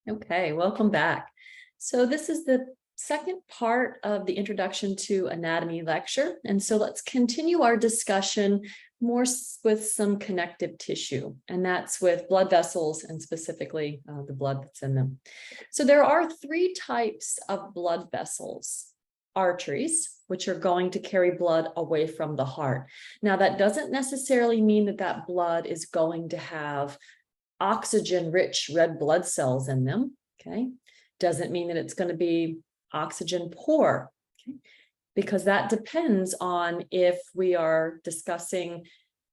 Okay, welcome back. So this is the second part of the Introduction to Anatomy lecture. And so let's continue our discussion with some connective tissue, and that's with blood vessels and specifically the blood that's in them. So there are three types of blood vessels: arteries, which are going to carry blood away from the heart. Now, that doesn't necessarily mean that that blood is going to have oxygen-rich red blood cells in them, okay? Doesn't mean that it's going to be oxygen poor, okay? Because that depends on if we are discussing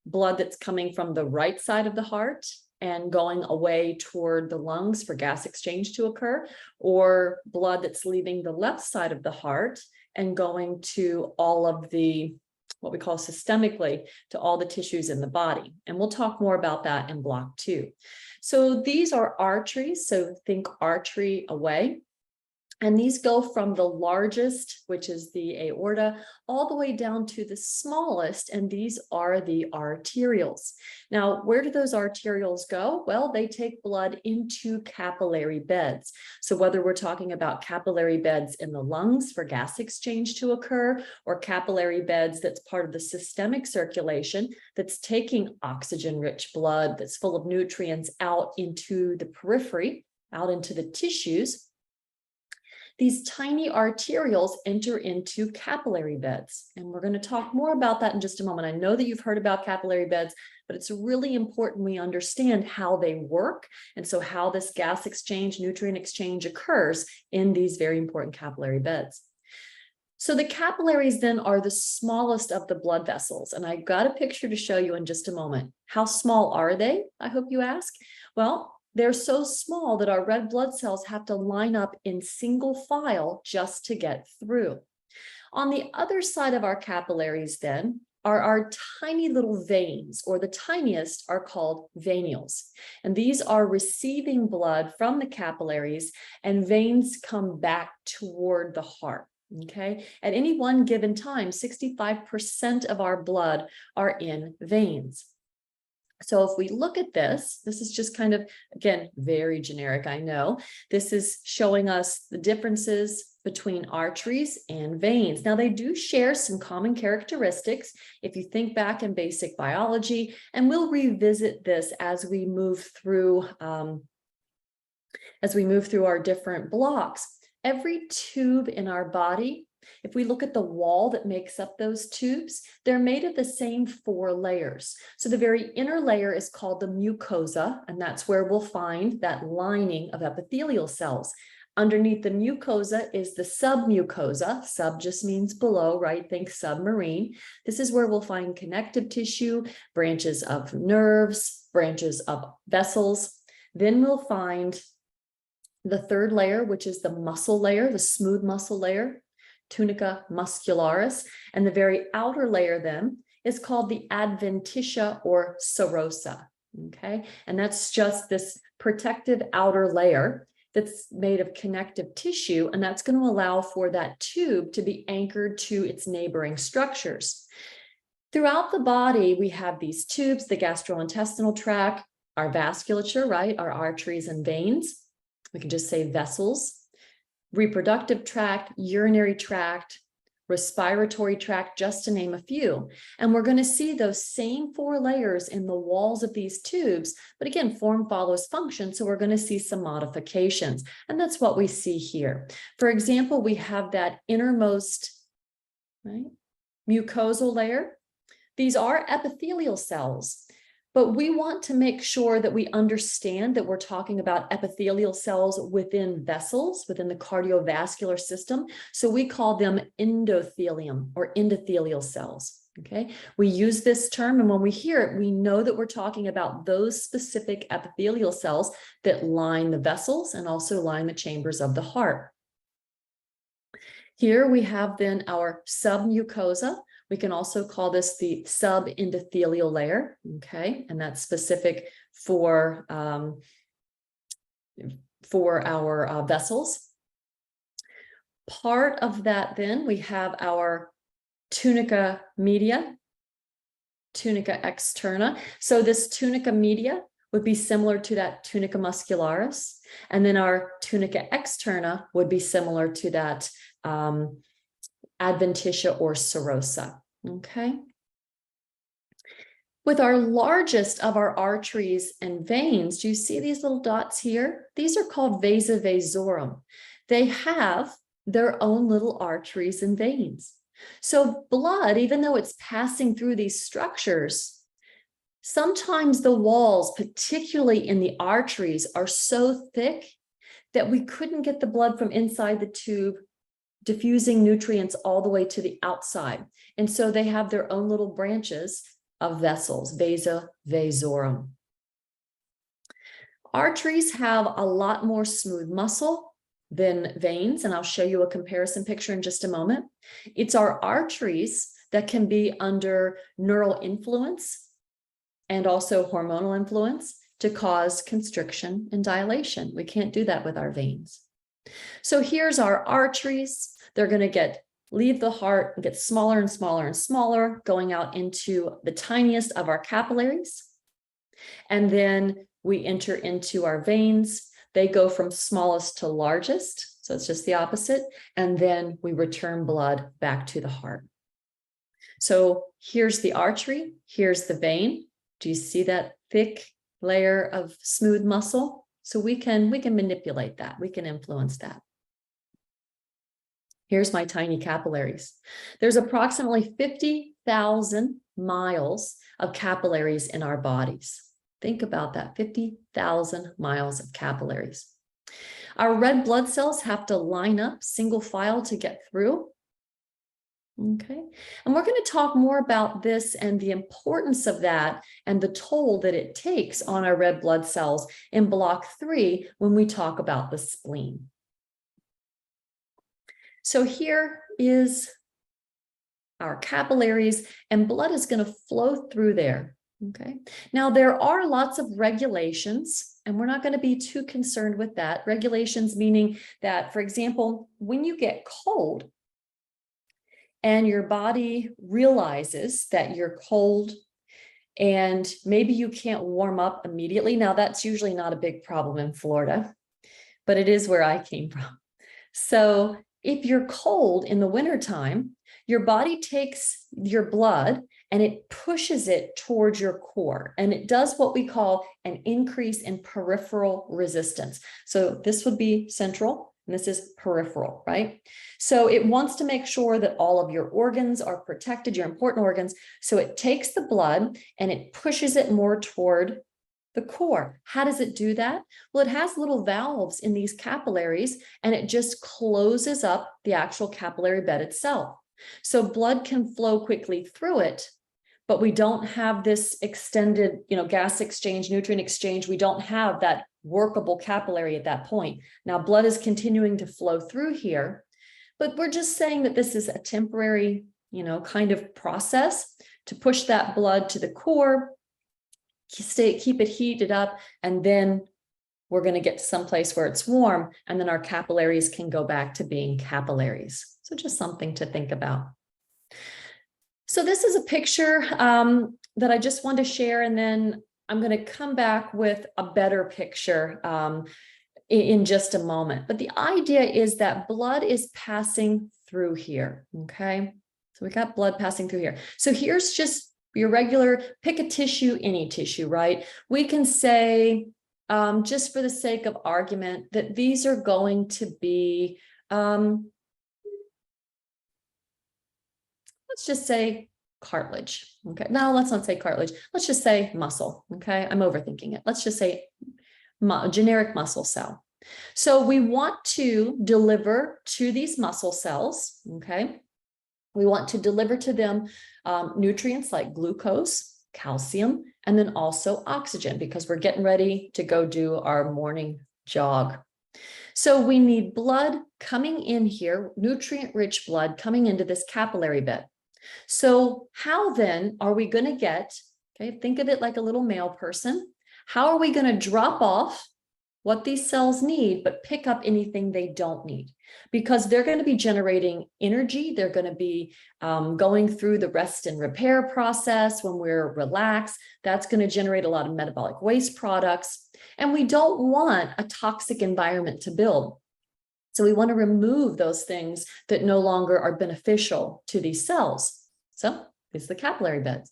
blood that's coming from the right side of the heart and going away toward the lungs for gas exchange to occur, or blood that's leaving the left side of the heart and going to all of the what we call systemically to all the tissues in the body. And we'll talk more about that in block 2. So these are arteries. So think artery away. And these go from the largest, which is the aorta, all the way down to the smallest, and these are the arterioles. Now, where do those arterioles go? Well, they take blood into capillary beds. So whether we're talking about capillary beds in the lungs for gas exchange to occur, or capillary beds that's part of the systemic circulation that's taking oxygen-rich blood that's full of nutrients out into the periphery, out into the tissues, these tiny arterioles enter into capillary beds. And we're going to talk more about that in just a moment. I know that you've heard about capillary beds, but it's really important we understand how they work. And so how this gas exchange, nutrient exchange occurs in these very important capillary beds. So the capillaries then are the smallest of the blood vessels. And I got a picture to show you in just a moment. How small are they, I hope you ask? Well, they're so small that our red blood cells have to line up in single file just to get through. On the other side of our capillaries then are our tiny little veins, or the tiniest are called venules. And these are receiving blood from the capillaries, and veins come back toward the heart. Okay, at any one given time, 65% of our blood are in veins. So if we look at this is just kind of, again, very generic, I know. This is showing us the differences between arteries and veins. Now, they do share some common characteristics if you think back in basic biology, and we'll revisit this as we move through our different blocks. Every tube in our body, if we look at the wall that makes up those tubes, they're made of the same 4 layers. So the very inner layer is called the mucosa, and that's where we'll find that lining of epithelial cells. Underneath the mucosa is the submucosa. Sub just means below, right? Think submarine. This is where we'll find connective tissue, branches of nerves, branches of vessels. Then we'll find the 3rd layer, which is the muscle layer, the smooth muscle layer, tunica muscularis, and the very outer layer then is called the adventitia or serosa, okay? And that's just this protective outer layer that's made of connective tissue, and that's going to allow for that tube to be anchored to its neighboring structures. Throughout the body, we have these tubes, the gastrointestinal tract, our vasculature, right? Our arteries and veins. We can just say vessels. Reproductive tract, urinary tract, respiratory tract, just to name a few. And we're going to see those same 4 layers in the walls of these tubes. But again, form follows function, so we're going to see some modifications. And that's what we see here. For example, we have that innermost, right, mucosal layer. These are epithelial cells. But we want to make sure that we understand that we're talking about epithelial cells within vessels, within the cardiovascular system. So we call them endothelium or endothelial cells. Okay, we use this term, and when we hear it, we know that we're talking about those specific epithelial cells that line the vessels and also line the chambers of the heart. Here we have then our submucosa. We can also call this the subendothelial layer, okay? And that's specific for our vessels. Part of that then, we have our tunica media, tunica externa. So this tunica media would be similar to that tunica muscularis. And then our tunica externa would be similar to that adventitia or serosa, okay? With our largest of our arteries and veins, do you see these little dots here? These are called vasa vasorum. They have their own little arteries and veins. So blood, even though it's passing through these structures, sometimes the walls, particularly in the arteries, are so thick that we couldn't get the blood from inside the tube diffusing nutrients all the way to the outside. And so they have their own little branches of vessels, vasa vasorum. Arteries have a lot more smooth muscle than veins, and I'll show you a comparison picture in just a moment. It's our arteries that can be under neural influence and also hormonal influence to cause constriction and dilation. We can't do that with our veins. So here's our arteries. They're going to leave the heart and get smaller and smaller and smaller, going out into the tiniest of our capillaries. And then we enter into our veins. They go from smallest to largest. So it's just the opposite. And then we return blood back to the heart. So here's the artery. Here's the vein. Do you see that thick layer of smooth muscle? So we can manipulate that. We can influence that. Here's my tiny capillaries. There's approximately 50,000 miles of capillaries in our bodies. Think about that, 50,000 miles of capillaries. Our red blood cells have to line up single file to get through. Okay, and we're going to talk more about this and the importance of that and the toll that it takes on our red blood cells in block 3 when we talk about the spleen. So here is our capillaries, and blood is going to flow through there. Okay, now there are lots of regulations, and we're not going to be too concerned with that. Regulations meaning that, for example, when you get cold and your body realizes that you're cold and maybe you can't warm up immediately. Now, that's usually not a big problem in Florida, but it is where I came from. So if you're cold in the wintertime, your body takes your blood and it pushes it towards your core. And it does what we call an increase in peripheral resistance. So this would be central, and this is peripheral, right? So it wants to make sure that all of your organs are protected, your important organs. So it takes the blood and it pushes it more toward the core. How does it do that? Well, it has little valves in these capillaries, and it just closes up the actual capillary bed itself. So blood can flow quickly through it, but we don't have this extended, gas exchange, nutrient exchange. We don't have that workable capillary at that point. Now, blood is continuing to flow through here, but we're just saying that this is a temporary, kind of process to push that blood to the core, keep it heated up, and then we're going to get to some place where it's warm, and then our capillaries can go back to being capillaries. So just something to think about. So this is a picture that I just want to share, and then I'm going to come back with a better picture in just a moment. But the idea is that blood is passing through here, okay? So we got blood passing through here. So here's just your regular, pick a tissue, any tissue, right? We can say, just for the sake of argument, that these are going to be, let's just say cartilage. Okay, no, let's not say cartilage. Let's just say muscle. Okay, I'm overthinking it. Let's just say generic muscle cell. So we want to deliver to these muscle cells. Okay, we want to deliver to them nutrients like glucose, calcium, and then also oxygen, because we're getting ready to go do our morning jog. So we need blood coming in here, nutrient-rich blood coming into this capillary bed. So how then are we going to get, okay, think of it like a little mail person. How are we going to drop off what these cells need, but pick up anything they don't need, because they're going to be generating energy. They're going to be going through the rest and repair process when we're relaxed. That's going to generate a lot of metabolic waste products. And we don't want a toxic environment to build. So we want to remove those things that no longer are beneficial to these cells. So it's the capillary beds.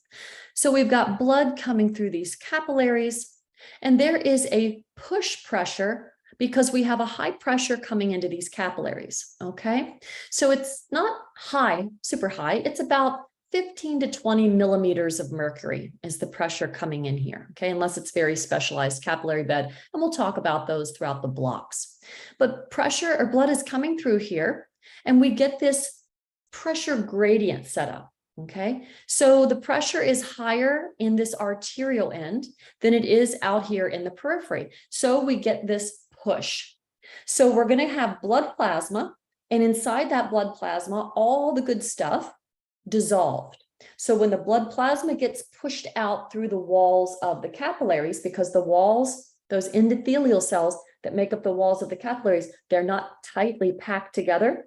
So we've got blood coming through these capillaries, and there is a push pressure because we have a high pressure coming into these capillaries, okay? So it's not high, super high. It's about 15 to 20 millimeters of mercury is the pressure coming in here, okay? Unless it's very specialized capillary bed, and we'll talk about those throughout the blocks. But pressure or blood is coming through here, and we get this pressure gradient set up. Okay, so the pressure is higher in this arterial end than it is out here in the periphery. So we get this push. So we're going to have blood plasma, and inside that blood plasma, all the good stuff dissolved. So when the blood plasma gets pushed out through the walls of the capillaries, because the walls, those endothelial cells that make up the walls of the capillaries, they're not tightly packed together.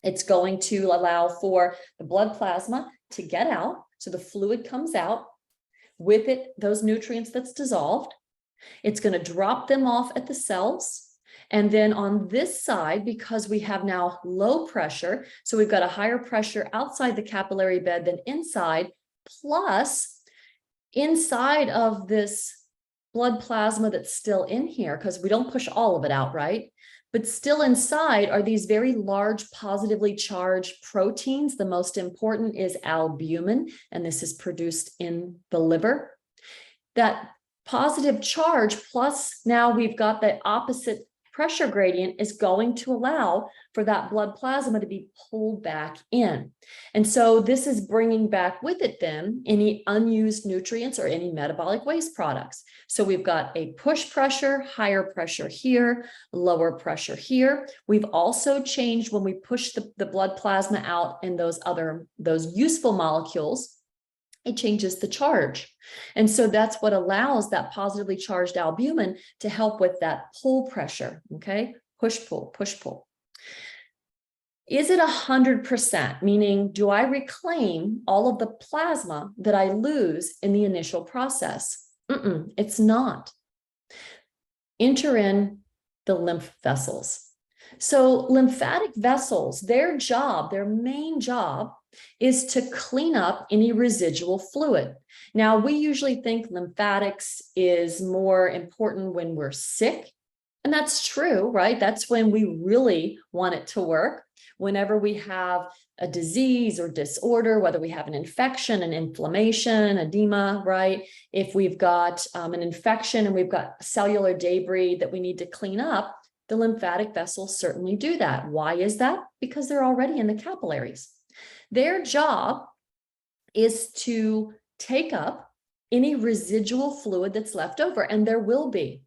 It's going to allow for the blood plasma to get out. So the fluid comes out with it, those nutrients that's dissolved. It's going to drop them off at the cells. And then on this side, because we have now low pressure, so we've got a higher pressure outside the capillary bed than inside, plus inside of this blood plasma that's still in here, because we don't push all of it out, right? But still inside are these very large positively charged proteins. The most important is albumin, and this is produced in the liver. That positive charge, plus now we've got the opposite pressure gradient, is going to allow for that blood plasma to be pulled back in. And so this is bringing back with it then any unused nutrients or any metabolic waste products. So we've got a push pressure, higher pressure here, lower pressure here. We've also changed when we push the blood plasma out in those useful molecules, it changes the charge. And so that's what allows that positively charged albumin to help with that pull pressure, okay? Push, pull, push, pull. Is it 100%? Meaning, do I reclaim all of the plasma that I lose in the initial process? It's not. Enter in the lymph vessels. So lymphatic vessels, their main job is to clean up any residual fluid. Now, we usually think lymphatics is more important when we're sick, and that's true, right? That's when we really want it to work. Whenever we have a disease or disorder, whether we have an infection, an inflammation, edema, right? If we've got an infection and we've got cellular debris that we need to clean up, the lymphatic vessels certainly do that. Why is that? Because they're already in the capillaries. Their job is to take up any residual fluid that's left over, and there will be.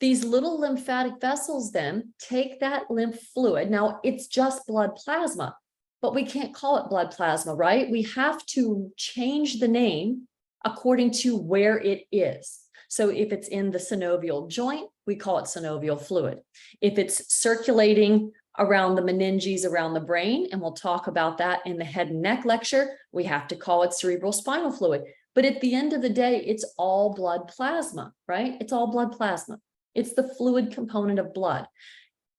These little lymphatic vessels then take that lymph fluid. Now, it's just blood plasma, but we can't call it blood plasma, right? We have to change the name according to where it is. So if it's in the synovial joint, we call it synovial fluid. If it's circulating around the meninges, around the brain, and we'll talk about that in the head and neck lecture, we have to call it cerebral spinal fluid. But at the end of the day, it's all blood plasma, right? It's all blood plasma. It's the fluid component of blood.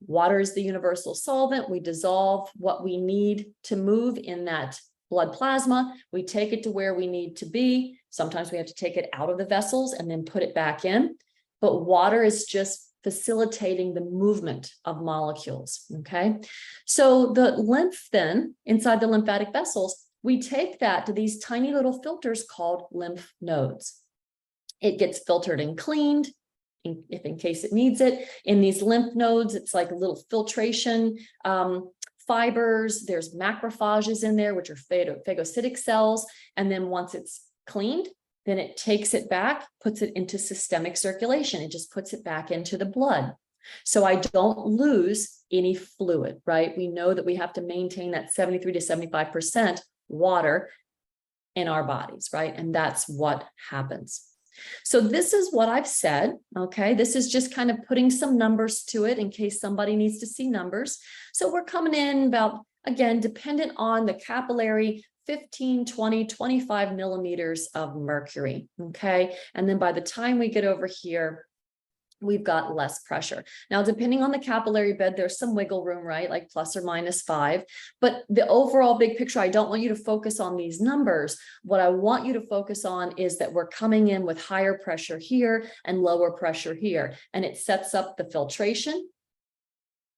Water is the universal solvent. We dissolve what we need to move in that blood plasma. We take it to where we need to be. Sometimes we have to take it out of the vessels and then put it back in. But water is just facilitating the movement of molecules, okay? So the lymph then, inside the lymphatic vessels, we take that to these tiny little filters called lymph nodes. It gets filtered and cleaned, if in case it needs it. In these lymph nodes, it's like a little filtration fibers. There's macrophages in there, which are phagocytic cells. And then once it's cleaned, then it takes it back, puts it into systemic circulation. It just puts it back into the blood. So I don't lose any fluid, right? We know that we have to maintain that 73 to 75% water in our bodies, right? And that's what happens. So this is what I've said, okay? This is just kind of putting some numbers to it in case somebody needs to see numbers. So we're coming in about, again, dependent on the capillary, 15, 20, 25 millimeters of mercury, okay? And then by the time we get over here, we've got less pressure. Now, depending on the capillary bed, there's some wiggle room, right? Like plus or minus 5. But the overall big picture, I don't want you to focus on these numbers. What I want you to focus on is that we're coming in with higher pressure here and lower pressure here. And it sets up the filtration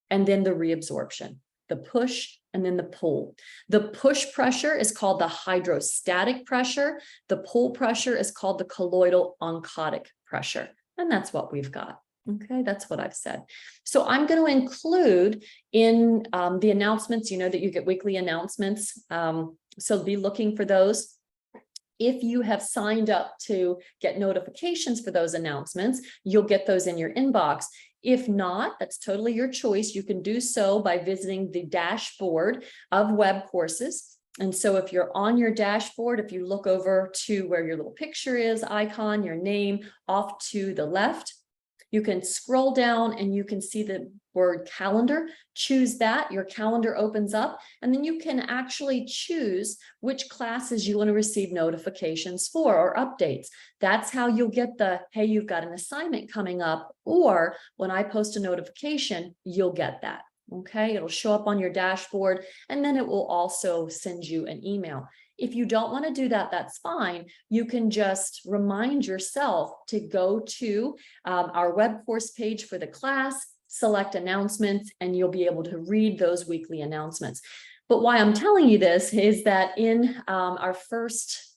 and then the reabsorption, the push and then the pull. The push pressure is called the hydrostatic pressure. The pull pressure is called the colloidal oncotic pressure. And that's what we've got. Okay, that's what I've said. So I'm going to include in the announcements, you know that you get weekly announcements. So be looking for those. If you have signed up to get notifications for those announcements, you'll get those in your inbox. If not, that's totally your choice. You can do so by visiting the dashboard of web courses. And so if you're on your dashboard, if you look over to where your little picture is, icon, your name off to the left, you can scroll down and you can see the word calendar. Choose that, your calendar opens up, and then you can actually choose which classes you want to receive notifications for or updates. That's how you'll get the, hey, you've got an assignment coming up, or when I post a notification, you'll get that. Okay, it'll show up on your dashboard, and then it will also send you an email. If you don't want to do that, that's fine. You can just remind yourself to go to our web course page for the class, select announcements, and you'll be able to read those weekly announcements. But why I'm telling you this is that in our first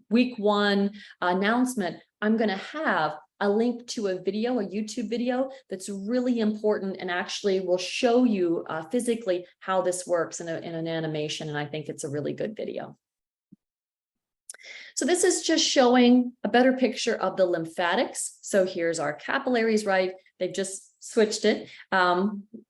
week 1 announcement, I'm going to have a link to a video, a YouTube video that's really important and actually will show you physically how this works in an animation. And I think it's a really good video. So this is just showing a better picture of the lymphatics. So here's our capillaries, right? They've just switched it.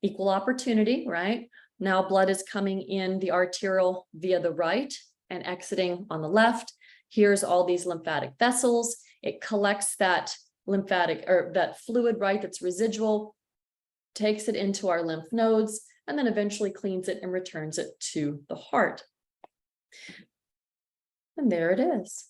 Equal opportunity, right? Now blood is coming in the arterial via the right and exiting on the left. Here's all these lymphatic vessels. It collects that lymphatic or that fluid, right, that's residual, takes it into our lymph nodes, and then eventually cleans it and returns it to the heart. And there it is.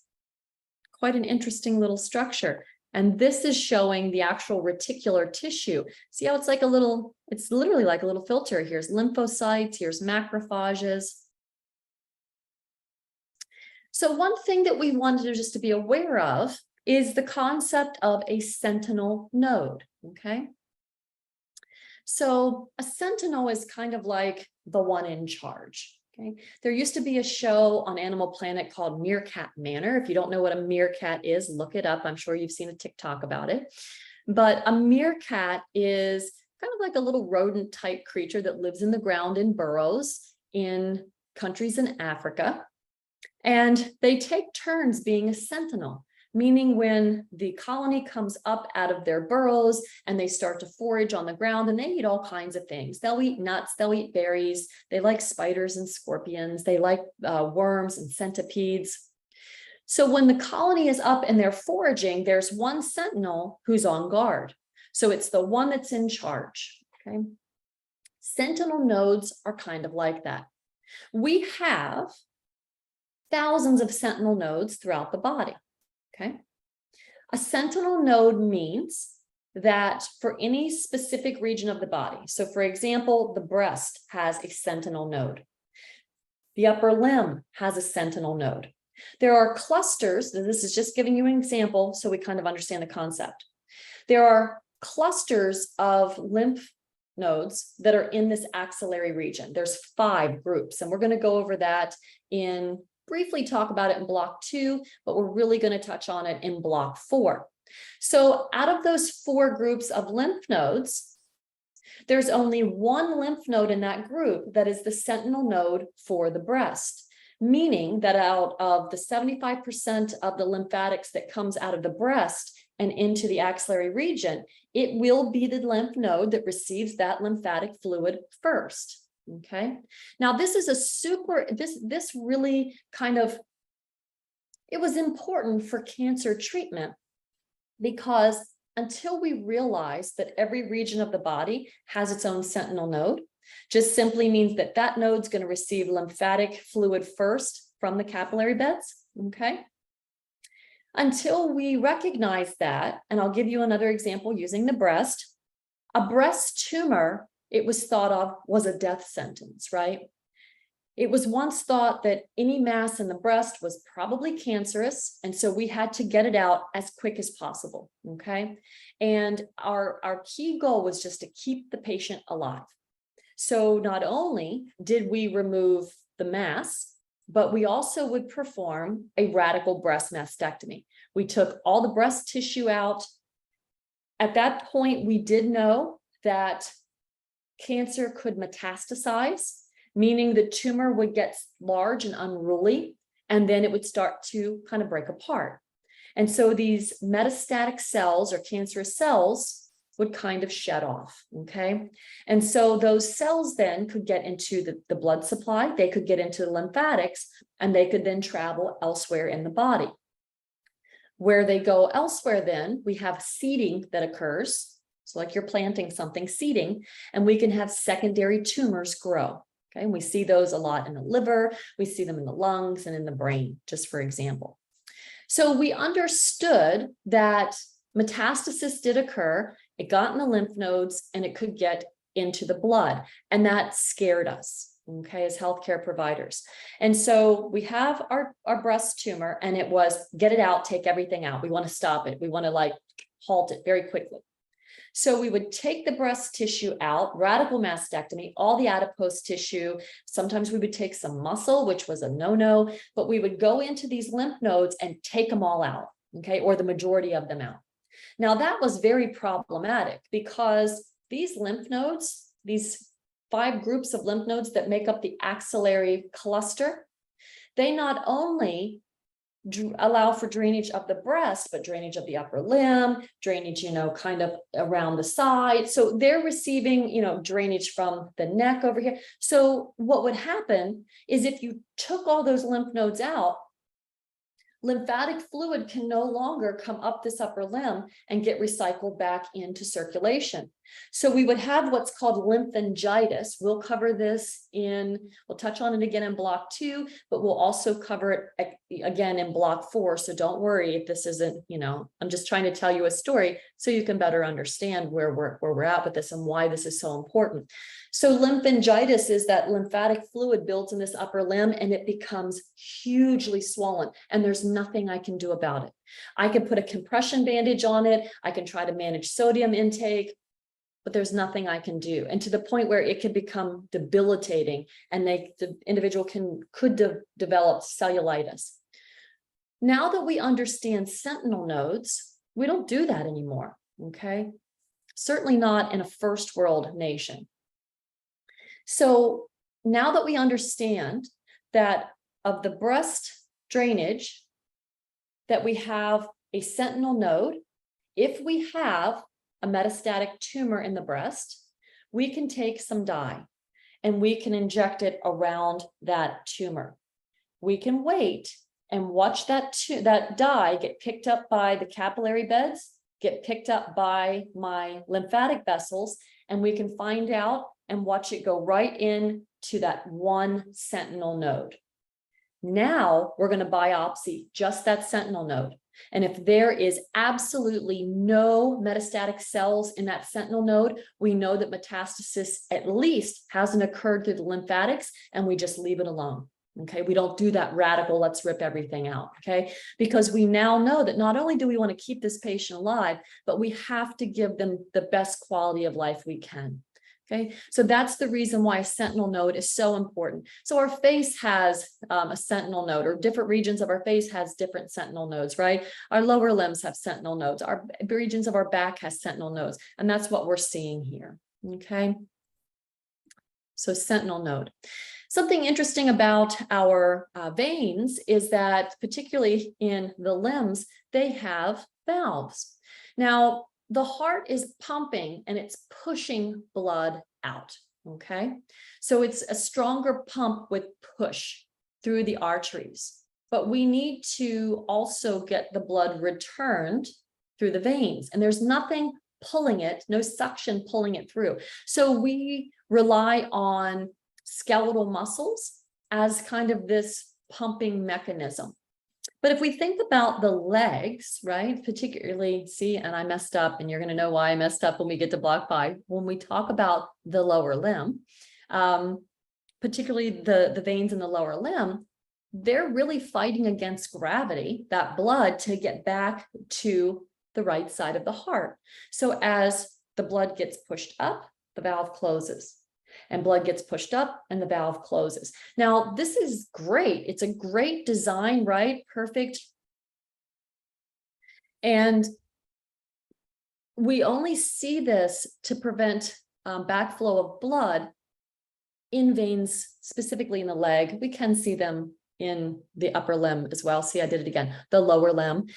Quite an interesting little structure. And this is showing the actual reticular tissue. See how it's like a little, it's literally like a little filter. Here's lymphocytes, here's macrophages. So one thing that we wanted just to be aware of is the concept of a sentinel node, okay? So a sentinel is kind of like the one in charge, okay? There used to be a show on Animal Planet called Meerkat Manor. If you don't know what a meerkat is, look it up. I'm sure you've seen a TikTok about it. But a meerkat is kind of like a little rodent type creature that lives in the ground in burrows in countries in Africa. And they take turns being a sentinel, meaning when the colony comes up out of their burrows and they start to forage on the ground, and they eat all kinds of things. They'll eat nuts, they'll eat berries, they like spiders and scorpions, they like worms and centipedes. So when the colony is up and they're foraging, there's one sentinel who's on guard. So it's the one that's in charge, okay? Sentinel nodes are kind of like that. We have thousands of sentinel nodes throughout the body. Okay. A sentinel node means that for any specific region of the body, so for example, the breast has a sentinel node. The upper limb has a sentinel node. There are clusters, this is just giving you an example so we kind of understand the concept. There are clusters of lymph nodes that are in this axillary region. There's 5 groups, and we're going to go over that in briefly talk about it in block 2, but we're really going to touch on it in block 4. So out of those 4 groups of lymph nodes, there's only one lymph node in that group that is the sentinel node for the breast, meaning that out of the 75% of the lymphatics that comes out of the breast and into the axillary region, it will be the lymph node that receives that lymphatic fluid first. Okay, now this is this really kind of, it was important for cancer treatment because until we realize that every region of the body has its own sentinel node, just simply means that that node's going to receive lymphatic fluid first from the capillary beds, okay? Until we recognize that, and I'll give you another example using the breast, a breast tumor, it was thought of was a death sentence, right? It was once thought that any mass in the breast was probably cancerous, and so we had to get it out as quick as possible, okay? And our key goal was just to keep the patient alive. So not only did we remove the mass, but we also would perform a radical breast mastectomy. We took all the breast tissue out. At that point, we did know that cancer could metastasize, meaning the tumor would get large and unruly, and then it would start to kind of break apart. And so these metastatic cells or cancerous cells would kind of shed off, okay? And so those cells then could get into the blood supply, they could get into the lymphatics, and they could then travel elsewhere in the body. Where they go elsewhere then, we have seeding that occurs. So like you're planting something, seeding, and we can have secondary tumors grow. Okay, and we see those a lot in the liver, we see them in the lungs and in the brain, just for example. So we understood that metastasis did occur, it got in the lymph nodes, and it could get into the blood, and that scared us, okay, as healthcare providers. And so we have our breast tumor, and it was get it out, take everything out. We want to stop it. We want to like halt it very quickly. So we would take the breast tissue out, radical mastectomy, all the adipose tissue. Sometimes we would take some muscle, which was a no-no, but we would go into these lymph nodes and take them all out, okay, or the majority of them out. Now that was very problematic because these lymph nodes, these 5 groups of lymph nodes that make up the axillary cluster, they not only allow for drainage of the breast, but drainage of the upper limb, drainage, kind of around the side. So they're receiving, drainage from the neck over here. So what would happen is if you took all those lymph nodes out, lymphatic fluid can no longer come up this upper limb and get recycled back into circulation. So we would have what's called lymphangitis. We'll cover this we'll touch on it again in block 2, but we'll also cover it again in block 4. So don't worry if this isn't, I'm just trying to tell you a story so you can better understand where we're at with this and why this is so important. So lymphangitis is that lymphatic fluid builds in this upper limb and it becomes hugely swollen, and there's nothing I can do about it. I can put a compression bandage on it. I can try to manage sodium intake, but there's nothing I can do. And to the point where it could become debilitating and the individual could develop cellulitis. Now that we understand sentinel nodes, we don't do that anymore, okay? Certainly not in a first world nation. So now that we understand that of the breast drainage, that we have a sentinel node, if we have a metastatic tumor in the breast, we can take some dye and we can inject it around that tumor. We can wait and watch that dye get picked up by the capillary beds, get picked up by my lymphatic vessels, and we can find out and watch it go right in to that one sentinel node. Now we're going to biopsy just that sentinel node. And if there is absolutely no metastatic cells in that sentinel node, we know that metastasis at least hasn't occurred through the lymphatics, and we just leave it alone. Okay, we don't do that radical, let's rip everything out, okay? Because we now know that not only do we want to keep this patient alive, but we have to give them the best quality of life we can. Okay, so that's the reason why a sentinel node is so important. So our face has a sentinel node, or different regions of our face has different sentinel nodes, right? Our lower limbs have sentinel nodes. Our regions of our back has sentinel nodes, and that's what we're seeing here. Okay, so sentinel node. Something interesting about our veins is that, particularly in the limbs, they have valves. Now, the heart is pumping and it's pushing blood out, okay? So it's a stronger pump with push through the arteries, but we need to also get the blood returned through the veins, and there's nothing pulling it, no suction pulling it through. So we rely on skeletal muscles as kind of this pumping mechanism. But if we think about the legs, right, particularly, see, and I messed up, and you're going to know why I messed up when we get to block 5. When we talk about the lower limb, particularly the veins in the lower limb, they're really fighting against gravity, that blood, to get back to the right side of the heart. So as the blood gets pushed up, the valve closes, and blood gets pushed up and the valve closes. Now, this is great. It's a great design, right? Perfect. And we only see this to prevent backflow of blood in veins, specifically in the leg. We can see them in the upper limb as well. See, I did it again, the lower limb.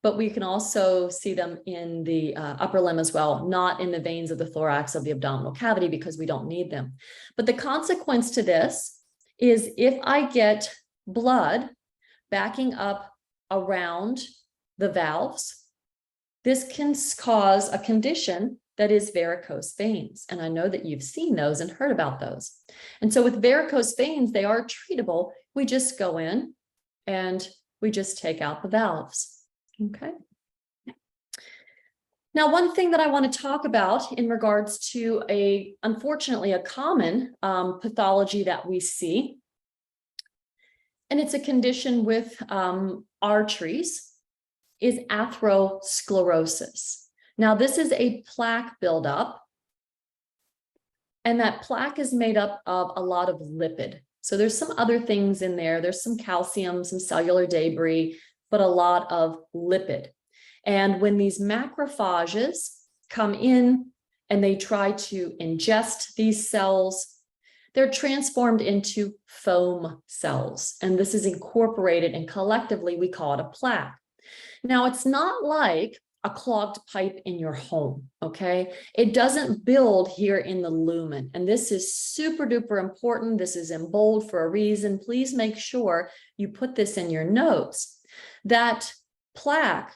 But we can also see them in the upper limb as well, not in the veins of the thorax of the abdominal cavity, because we don't need them. But the consequence to this is if I get blood backing up around the valves, this can cause a condition that is varicose veins. And I know that you've seen those and heard about those. And so with varicose veins, they are treatable. We just go in and we just take out the valves. Okay. Now, one thing that I want to talk about in regards to unfortunately, a common pathology that we see, and it's a condition with arteries, is atherosclerosis. Now, this is a plaque buildup, and that plaque is made up of a lot of lipid. So there's some other things in there. There's some calcium, some cellular debris, but a lot of lipid. And when these macrophages come in and they try to ingest these cells, they're transformed into foam cells. And this is incorporated, and collectively we call it a plaque. Now, it's not like a clogged pipe in your home, okay? It doesn't build here in the lumen. And this is super duper important. This is in bold for a reason. Please make sure you put this in your notes. That plaque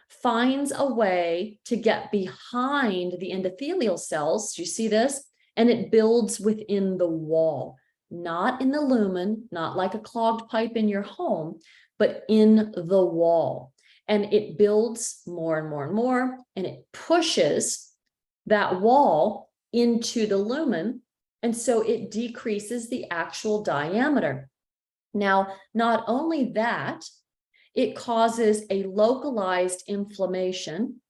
finds a way to get behind the endothelial cells. Do you see this? And it builds within the wall, not in the lumen, not like a clogged pipe in your home, but in the wall. And it builds more and more and more, and it pushes that wall into the lumen. And so it decreases the actual diameter. Now, not only that, it causes a localized inflammation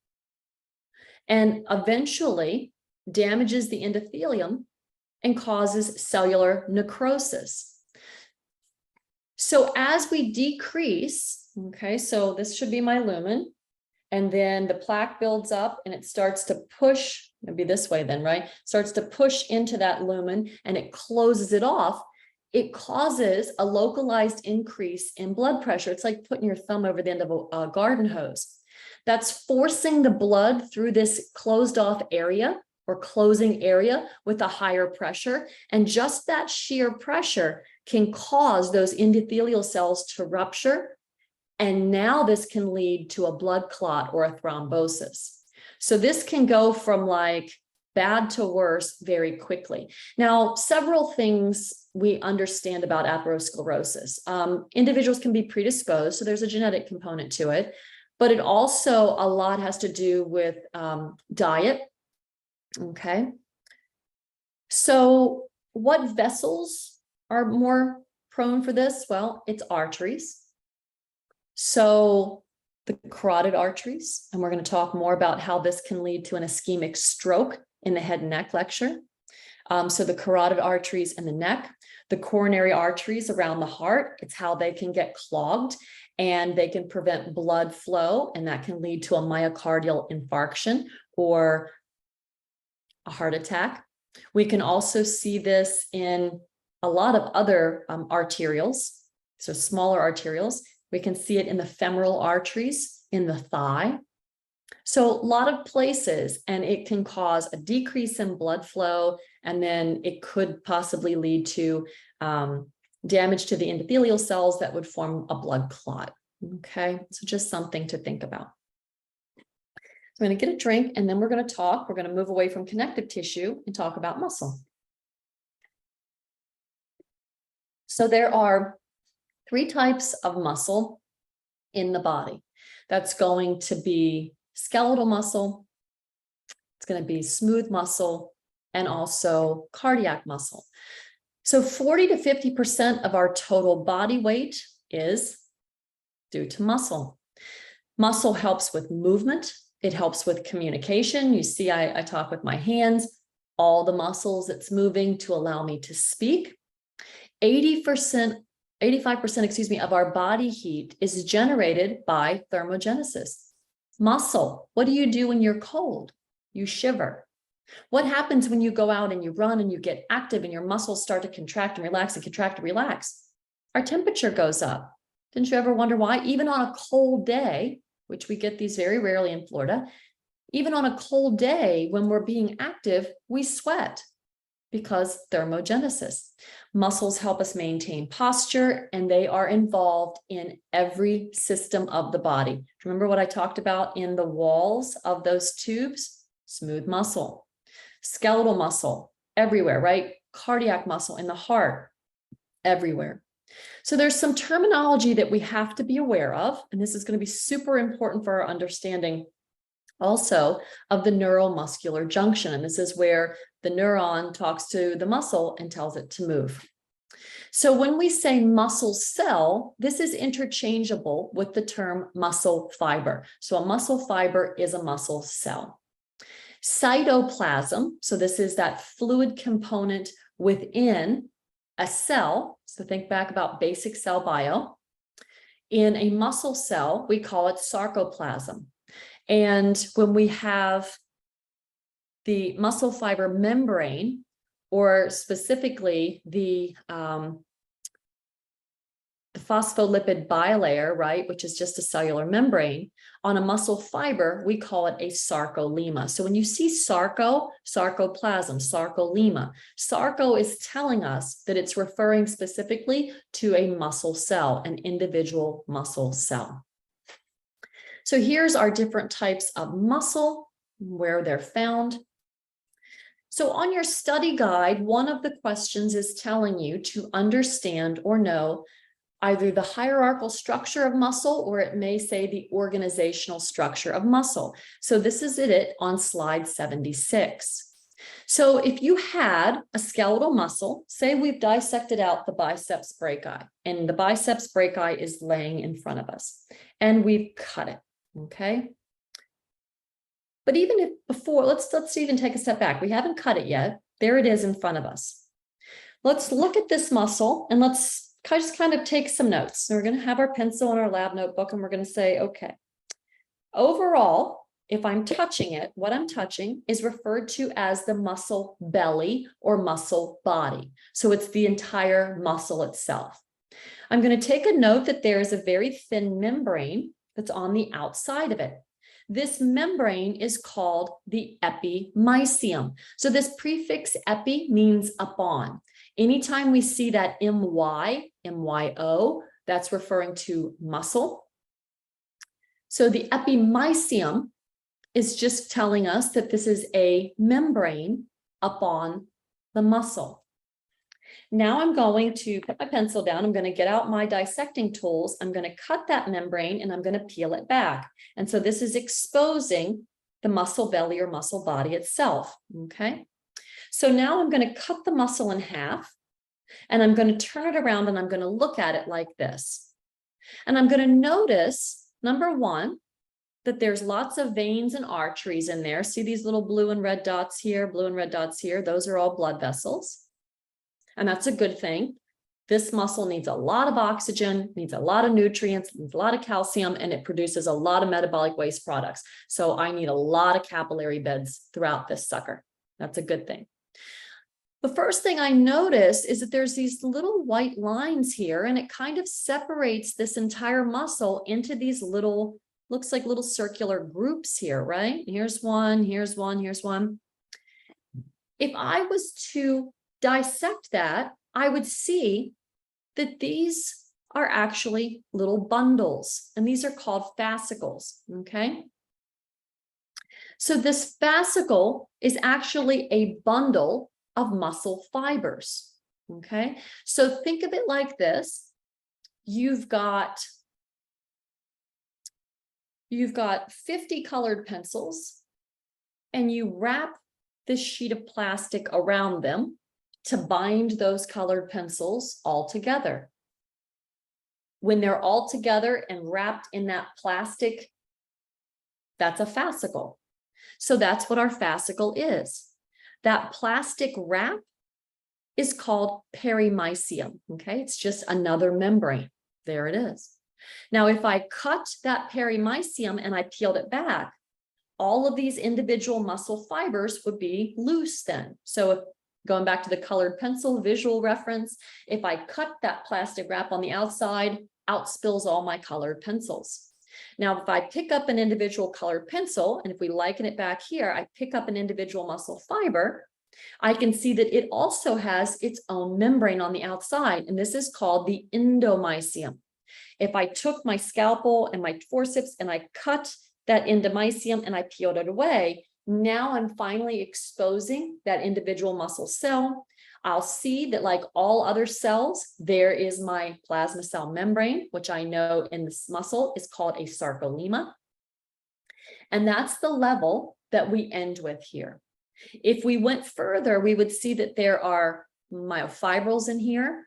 and eventually damages the endothelium and causes cellular necrosis. So as we decrease, okay, so this should be my lumen, and then the plaque builds up and it starts to push, maybe this way then, right? Starts to push into that lumen and it closes it off. It causes a localized increase in blood pressure. It's like putting your thumb over the end of a garden hose. That's forcing the blood through this closed off area or closing area with a higher pressure. And just that sheer pressure can cause those endothelial cells to rupture. And now this can lead to a blood clot or a thrombosis. So this can go from like bad to worse very quickly. Now, several things we understand about atherosclerosis. Individuals can be predisposed, so there's a genetic component to it, but it also a lot has to do with diet. Okay. So what vessels are more prone for this? Well, it's arteries. So the carotid arteries, and we're going to talk more about how this can lead to an ischemic stroke in the head and neck lecture. So the carotid arteries in the neck, the coronary arteries around the heart, it's how they can get clogged and they can prevent blood flow, and that can lead to a myocardial infarction or a heart attack. We can also see this in a lot of other arterioles, so smaller arterioles. We can see it in the femoral arteries in the thigh. So a lot of places, and it can cause a decrease in blood flow, and then it could possibly lead to damage to the endothelial cells that would form a blood clot. Okay, so just something to think about. So I'm going to get a drink and then we're going to talk. We're going to move away from connective tissue and talk about muscle. So there are 3 types of muscle in the body. That's going to be skeletal muscle, it's going to be smooth muscle, and also cardiac muscle. So 40 to 50% of our total body weight is due to muscle. Muscle helps with movement. It helps with communication. You see, I talk with my hands, all the muscles it's moving to allow me to speak. 85%, of our body heat is generated by thermogenesis. Muscle, what do you do when you're cold? You shiver. What happens when you go out and you run and you get active and your muscles start to contract and relax and contract and relax? Our temperature goes up. Didn't you ever wonder why? Even on a cold day, which we get these very rarely in Florida, even on a cold day when we're being active, we sweat because thermogenesis. Muscles help us maintain posture, and they are involved in every system of the body. Remember what I talked about in the walls of those tubes? Smooth muscle, skeletal muscle, everywhere, right? Cardiac muscle in the heart, everywhere. So there's some terminology that we have to be aware of, and this is going to be super important for our understanding also of the neuromuscular junction. And this is where the neuron talks to the muscle and tells it to move. So when we say muscle cell, this is interchangeable with the term muscle fiber. So a muscle fiber is a muscle cell. Cytoplasm, so this is that fluid component within a cell. So think back about basic cell bio. In a muscle cell, we call it sarcoplasm. And when we have the muscle fiber membrane, or specifically the phospholipid bilayer, right, which is just a cellular membrane, on a muscle fiber, we call it a sarcolemma. So when you see sarcoplasm, sarcolemma, sarco is telling us that it's referring specifically to a muscle cell, an individual muscle cell. So here's our different types of muscle, where they're found. So on your study guide, one of the questions is telling you to understand or know either the hierarchical structure of muscle, or it may say the organizational structure of muscle. So this is it on slide 76. So if you had a skeletal muscle, say we've dissected out the biceps brachii, and the biceps brachii is laying in front of us, and we've cut it, okay? But even if before, let's even take a step back. We haven't cut it yet. There it is in front of us. Let's look at this muscle and let's just kind of take some notes. So we're going to have our pencil and our lab notebook, and we're going to say, okay, overall, if I'm touching it, what I'm touching is referred to as the muscle belly or muscle body. So it's the entire muscle itself. I'm going to take a note that there is a very thin membrane that's on the outside of it. This membrane is called the epimysium. So this prefix epi means upon. Anytime we see that MY, MYO, that's referring to muscle. So the epimysium is just telling us that this is a membrane upon the muscle. Now I'm going to put my pencil down. I'm going to get out my dissecting tools. I'm going to cut that membrane and I'm going to peel it back. And so this is exposing the muscle belly or muscle body itself. Okay. So now I'm going to cut the muscle in half, and I'm going to turn it around and I'm going to look at it like this. And I'm going to notice, number one, that there's lots of veins and arteries in there. See these little blue and red dots here, blue and red dots here? Those are all blood vessels. And that's a good thing. This muscle needs a lot of oxygen, needs a lot of nutrients, needs a lot of calcium, and it produces a lot of metabolic waste products. So I need a lot of capillary beds throughout this sucker. That's a good thing. The first thing I notice is that there's these little white lines here, and it kind of separates this entire muscle into these little, looks like little circular groups here, right? Here's one, here's one, here's one. If I was to dissect that, I would see that these are actually little bundles, and these are called fascicles, okay? So this fascicle is actually a bundle of muscle fibers. Okay, so think of it like this. You've got 50 colored pencils, and you wrap this sheet of plastic around them to bind those colored pencils all together. When they're all together and wrapped in that plastic, that's a fascicle. So that's what our fascicle is. That plastic wrap is called perimysium. Okay, it's just another membrane. There it is. Now, if I cut that perimysium and I peeled it back, all of these individual muscle fibers would be loose then. So if going back to the colored pencil visual reference, if I cut that plastic wrap on the outside, out spills all my colored pencils. Now, if I pick up an individual colored pencil, and if we liken it back here, I pick up an individual muscle fiber, I can see that it also has its own membrane on the outside, and this is called the endomysium. If I took my scalpel and my forceps and I cut that endomysium and I peeled it away, now I'm finally exposing that individual muscle cell. I'll see that, like all other cells, there is my plasma cell membrane, which I know in this muscle is called a sarcolemma. And that's the level that we end with here. If we went further, we would see that there are myofibrils in here,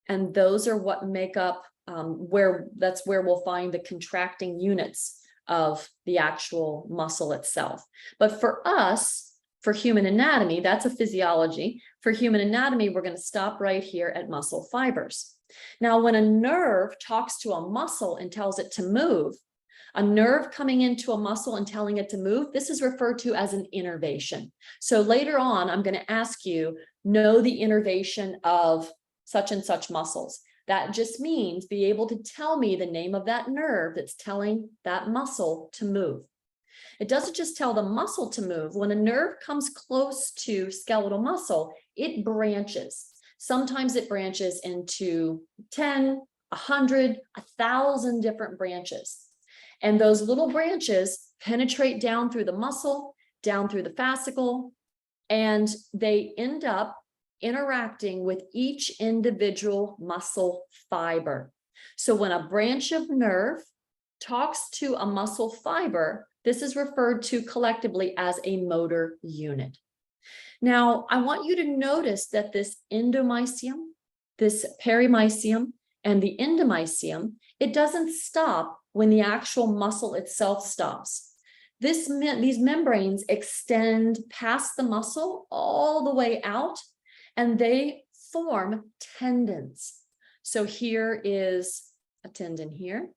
and those are what make up where we'll find the contracting units of the actual muscle itself. But for us, for human anatomy, that's a physiology. For human anatomy, we're going to stop right here at muscle fibers. Now, when a nerve talks to a muscle and tells it to move, a nerve coming into a muscle and telling it to move, this is referred to as an innervation. So later on, I'm going to ask you, know the innervation of such and such muscles. That just means be able to tell me the name of that nerve that's telling that muscle to move. It doesn't just tell the muscle to move. When a nerve comes close to skeletal muscle, it branches. Sometimes it branches into 10, 100, 1,000 different branches. And those little branches penetrate down through the muscle, down through the fascicle, and they end up interacting with each individual muscle fiber. So when a branch of nerve talks to a muscle fiber, this is referred to collectively as a motor unit. Now, I want you to notice that this endomysium, this perimysium, and the endomysium, it doesn't stop when the actual muscle itself stops. These membranes extend past the muscle all the way out, and they form tendons. So here is a tendon here.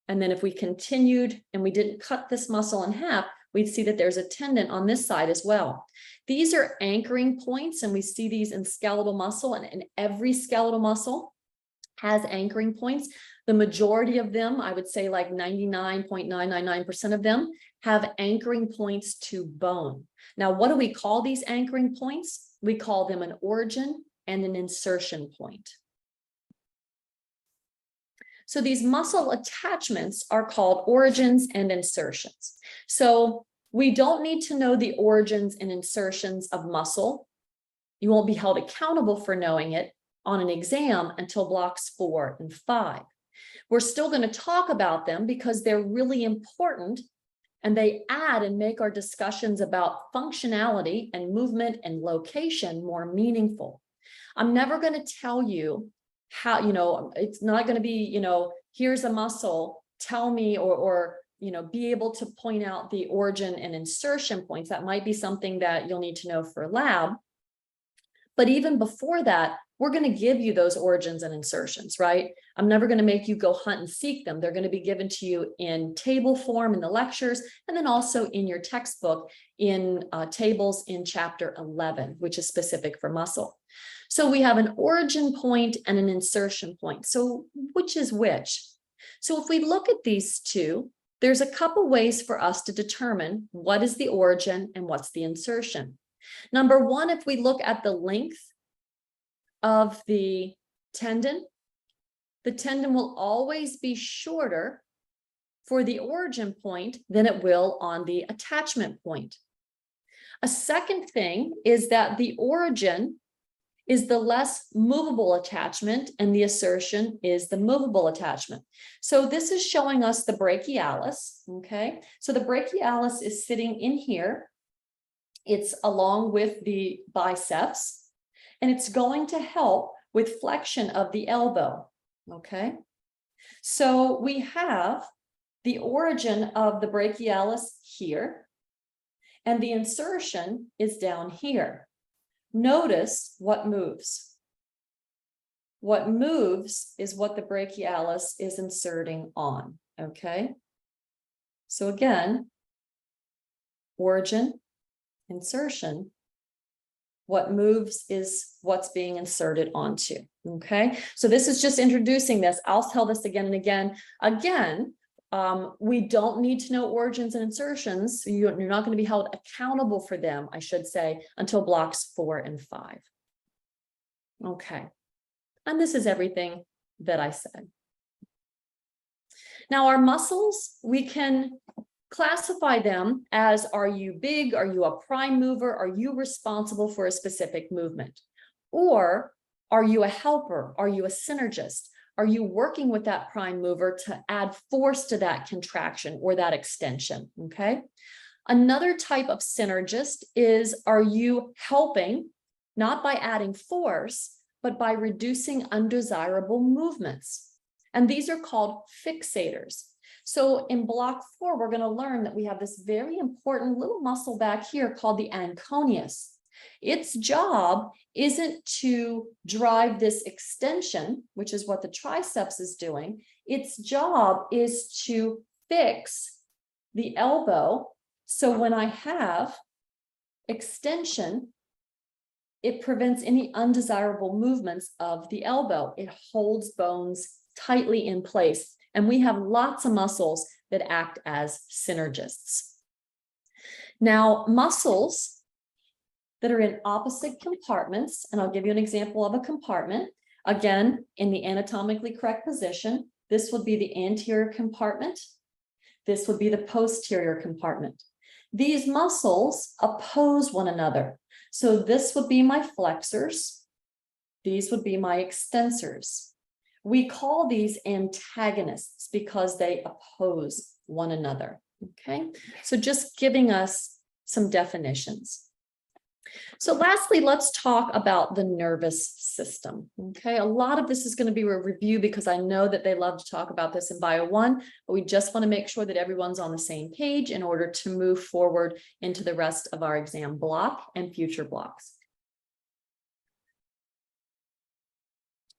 And then if we continued and we didn't cut this muscle in half, we'd see that there's a tendon on this side as well. These are anchoring points, and we see these in skeletal muscle, and every skeletal muscle has anchoring points. The majority of them, I would say like 99.999% of them, have anchoring points to bone. Now, what do we call these anchoring points? We call them an origin and an insertion point. So these muscle attachments are called origins and insertions. So we don't need to know the origins and insertions of muscle. You won't be held accountable for knowing it on an exam until blocks 4 and 5. We're still going to talk about them because they're really important, and they add and make our discussions about functionality and movement and location more meaningful. I'm never going to tell you how, it's not going to be, here's a muscle, tell me, or be able to point out the origin and insertion points. That might be something that you'll need to know for lab. But even before that, we're going to give you those origins and insertions, right? I'm never going to make you go hunt and seek them. They're going to be given to you in table form in the lectures, and then also in your textbook in tables in chapter 11, which is specific for muscle. So we have an origin point and an insertion point. So which is which? So if we look at these two, there's a couple ways for us to determine what is the origin and what's the insertion. Number one, if we look at the length of the tendon will always be shorter for the origin point than it will on the attachment point. A second thing is that the origin is the less movable attachment and the assertion is the movable attachment. So this is showing us the brachialis, okay? So the brachialis is sitting in here. It's along with the biceps, and it's going to help with flexion of the elbow, okay? So we have the origin of the brachialis here, and the insertion is down here. Notice what moves. What moves is what the brachialis is inserting on, okay? So again, origin, insertion. What moves is what's being inserted onto, okay? So this is just introducing this. I'll tell this again and again. Again, we don't need to know origins and insertions. So you're not going to be held accountable for them, I should say, until blocks 4 and 5. Okay. And this is everything that I said. Now our muscles, we can classify them as, are you big? Are you a prime mover? Are you responsible for a specific movement? Or are you a helper? Are you a synergist? Are you working with that prime mover to add force to that contraction or that extension? Okay. Another type of synergist is, are you helping not by adding force, but by reducing undesirable movements? And these are called fixators. So in block 4, we're going to learn that we have this very important little muscle back here called the anconeus. Its job isn't to drive this extension, which is what the triceps is doing. Its job is to fix the elbow. So when I have extension, it prevents any undesirable movements of the elbow. It holds bones tightly in place. And we have lots of muscles that act as synergists. Now, muscles that are in opposite compartments, and I'll give you an example of a compartment. Again, in the anatomically correct position, this would be the anterior compartment. This would be the posterior compartment. These muscles oppose one another. So this would be my flexors. These would be my extensors. We call these antagonists because they oppose one another, okay? So just giving us some definitions. So lastly, let's talk about the nervous system, okay? A lot of this is going to be a review because I know that they love to talk about this in Bio 1, but we just want to make sure that everyone's on the same page in order to move forward into the rest of our exam block and future blocks.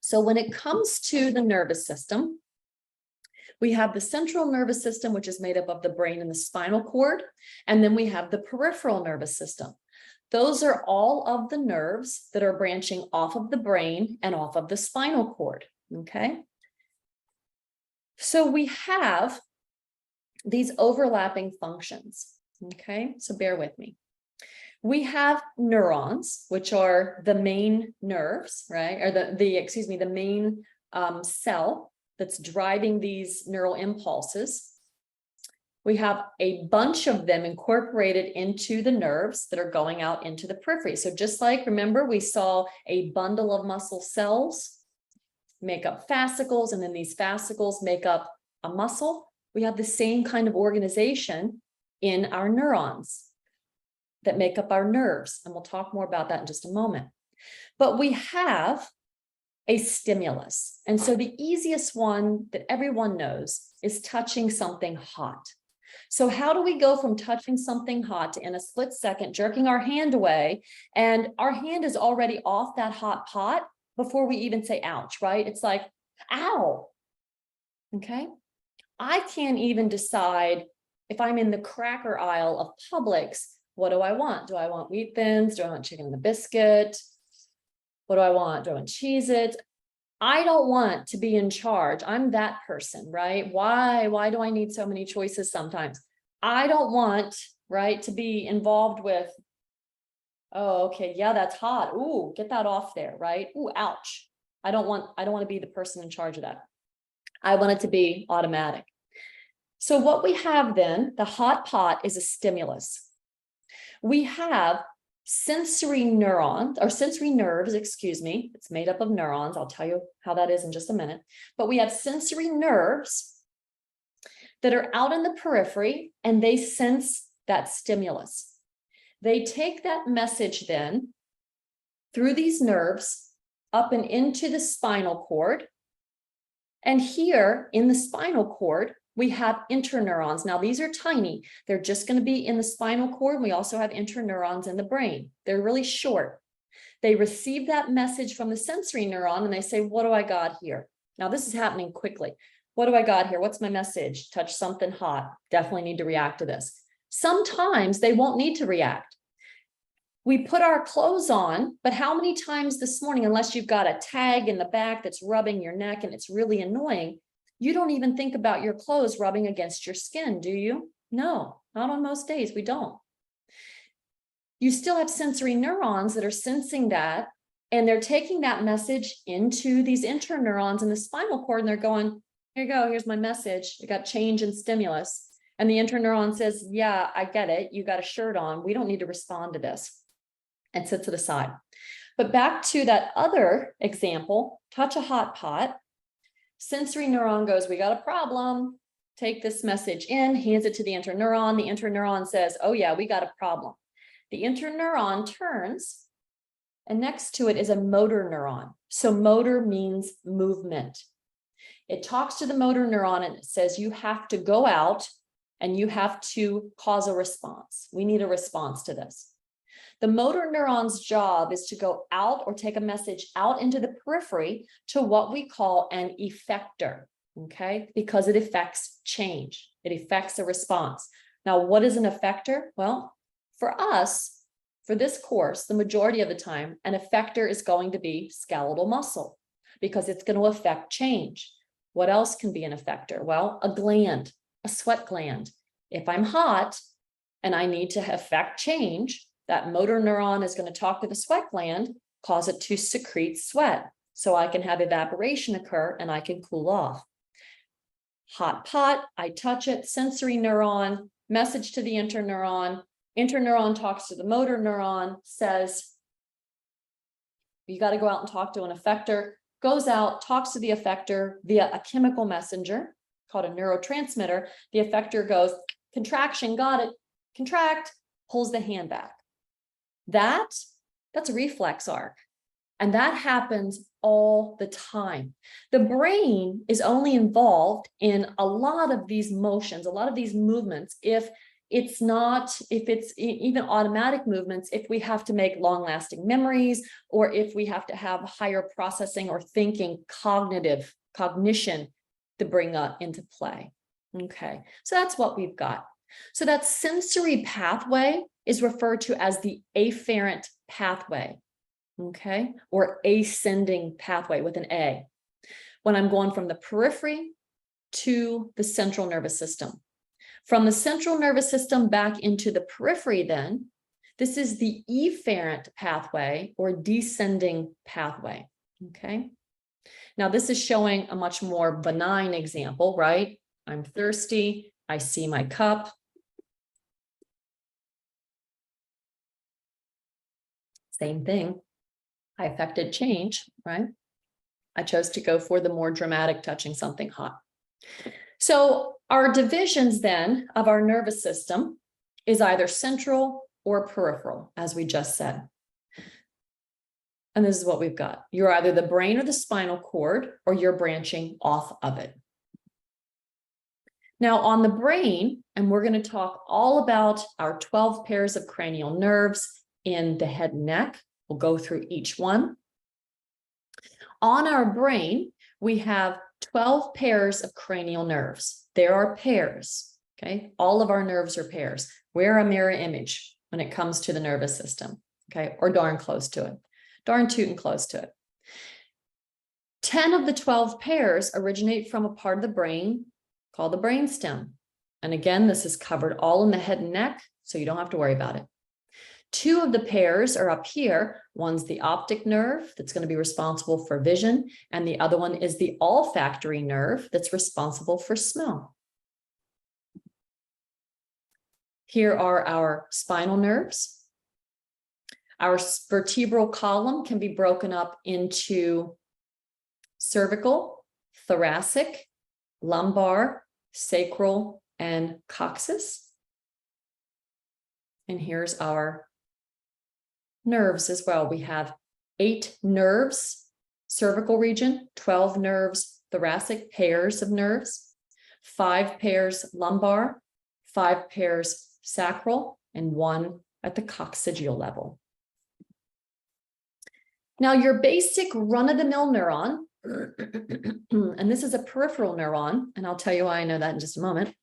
So when it comes to the nervous system, we have the central nervous system, which is made up of the brain and the spinal cord, and then we have the peripheral nervous system. Those are all of the nerves that are branching off of the brain and off of the spinal cord, okay? So we have these overlapping functions, okay? So bear with me. We have neurons, which are the main nerves, right? Or the main cell that's driving these neural impulses. We have a bunch of them incorporated into the nerves that are going out into the periphery. So just like, remember, we saw a bundle of muscle cells make up fascicles, and then these fascicles make up a muscle. We have the same kind of organization in our neurons that make up our nerves. And we'll talk more about that in just a moment. But we have a stimulus. And so the easiest one that everyone knows is touching something hot. So how do we go from touching something hot to, in a split second, jerking our hand away, and our hand is already off that hot pot before we even say ouch, right? It's like, ow, okay? I can't even decide if I'm in the cracker aisle of Publix, what do I want? Do I want wheat thins? Do I want chicken and a biscuit? What do I want? Do I want Cheez-Its? I don't want to be in charge. I'm that person, right? Why do I need so many choices sometimes? I don't want, right, to be involved with, oh, okay, yeah, that's hot. Ooh, get that off there, right? Ooh, ouch. I don't want to be the person in charge of that. I want it to be automatic. So what we have then, the hot pot is a stimulus. We have sensory neurons or sensory nerves, excuse me. It's made up of neurons. I'll tell you how that is in just a minute. But we have sensory nerves that are out in the periphery and they sense that stimulus. They take that message then through these nerves up and into the spinal cord. And here in the spinal cord, we have interneurons. Now, these are tiny. They're just going to be in the spinal cord. We also have interneurons in the brain. They're really short. They receive that message from the sensory neuron and they say, what do I got here? Now, this is happening quickly. What do I got here? What's my message? Touch something hot. Definitely need to react to this. Sometimes they won't need to react. We put our clothes on, but how many times this morning, unless you've got a tag in the back that's rubbing your neck and it's really annoying, you don't even think about your clothes rubbing against your skin, do you? No, not on most days, we don't. You still have sensory neurons that are sensing that, and they're taking that message into these interneurons in the spinal cord, and they're going, here you go, here's my message. I got change in stimulus. And the interneuron says, yeah, I get it. You got a shirt on. We don't need to respond to this. And sits to the side. But back to that other example, touch a hot pot. Sensory neuron goes, we got a problem. Take this message in, hands it to the interneuron. The interneuron says, oh yeah, we got a problem. The interneuron turns, and next to it is a motor neuron. So motor means movement. It talks to the motor neuron and it says, you have to go out and you have to cause a response. We need a response to this. The motor neuron's job is to go out or take a message out into the periphery to what we call an effector, okay? Because it affects change. It affects a response. Now, what is an effector? Well, for us, for this course, the majority of the time, an effector is going to be skeletal muscle because it's going to affect change. What else can be an effector? Well, a gland, a sweat gland. If I'm hot and I need to affect change, that motor neuron is going to talk to the sweat gland, cause it to secrete sweat. So I can have evaporation occur and I can cool off. Hot pot, I touch it, sensory neuron, message to the interneuron. Interneuron talks to the motor neuron, says, you got to go out and talk to an effector, goes out, talks to the effector via a chemical messenger called a neurotransmitter. The effector goes, contraction, got it, contract, pulls the hand back. That's a reflex arc. And that happens all the time. The brain is only involved in a lot of these motions, a lot of these movements, if it's even automatic movements, if we have to make long-lasting memories, or if we have to have higher processing or thinking, cognition to bring into play. Okay, so that's what we've got. So that sensory pathway is referred to as the afferent pathway, okay, or ascending pathway with an A. When I'm going from the periphery to the central nervous system. From the central nervous system back into the periphery then, this is the efferent pathway or descending pathway, okay? Now this is showing a much more benign example, right? I'm thirsty, I see my cup. Same thing, I affected change, right? I chose to go for the more dramatic touching something hot. So our divisions then of our nervous system is either central or peripheral, as we just said. And this is what we've got. You're either the brain or the spinal cord, or you're branching off of it. Now on the brain, and we're going to talk all about our 12 pairs of cranial nerves in the head and neck. We'll go through each one. On our brain, we have 12 pairs of cranial nerves. There are pairs, okay? All of our nerves are pairs. We're a mirror image when it comes to the nervous system, okay? Or darn close to it. Darn tootin' close to it. 10 of the 12 pairs originate from a part of the brain called the brainstem. And again, this is covered all in the head and neck, so you don't have to worry about it. 2 of the pairs are up here. One's the optic nerve that's going to be responsible for vision, and the other one is the olfactory nerve that's responsible for smell. Here are our spinal nerves. Our vertebral column can be broken up into cervical, thoracic, lumbar, sacral, and coccyx. And here's our nerves as well. We have 8 nerves, cervical region, 12 nerves, thoracic, pairs of nerves, 5 pairs lumbar, 5 pairs sacral, and 1 at the coccygeal level. Now, your basic run-of-the-mill neuron, and this is a peripheral neuron, and I'll tell you why I know that in just a moment,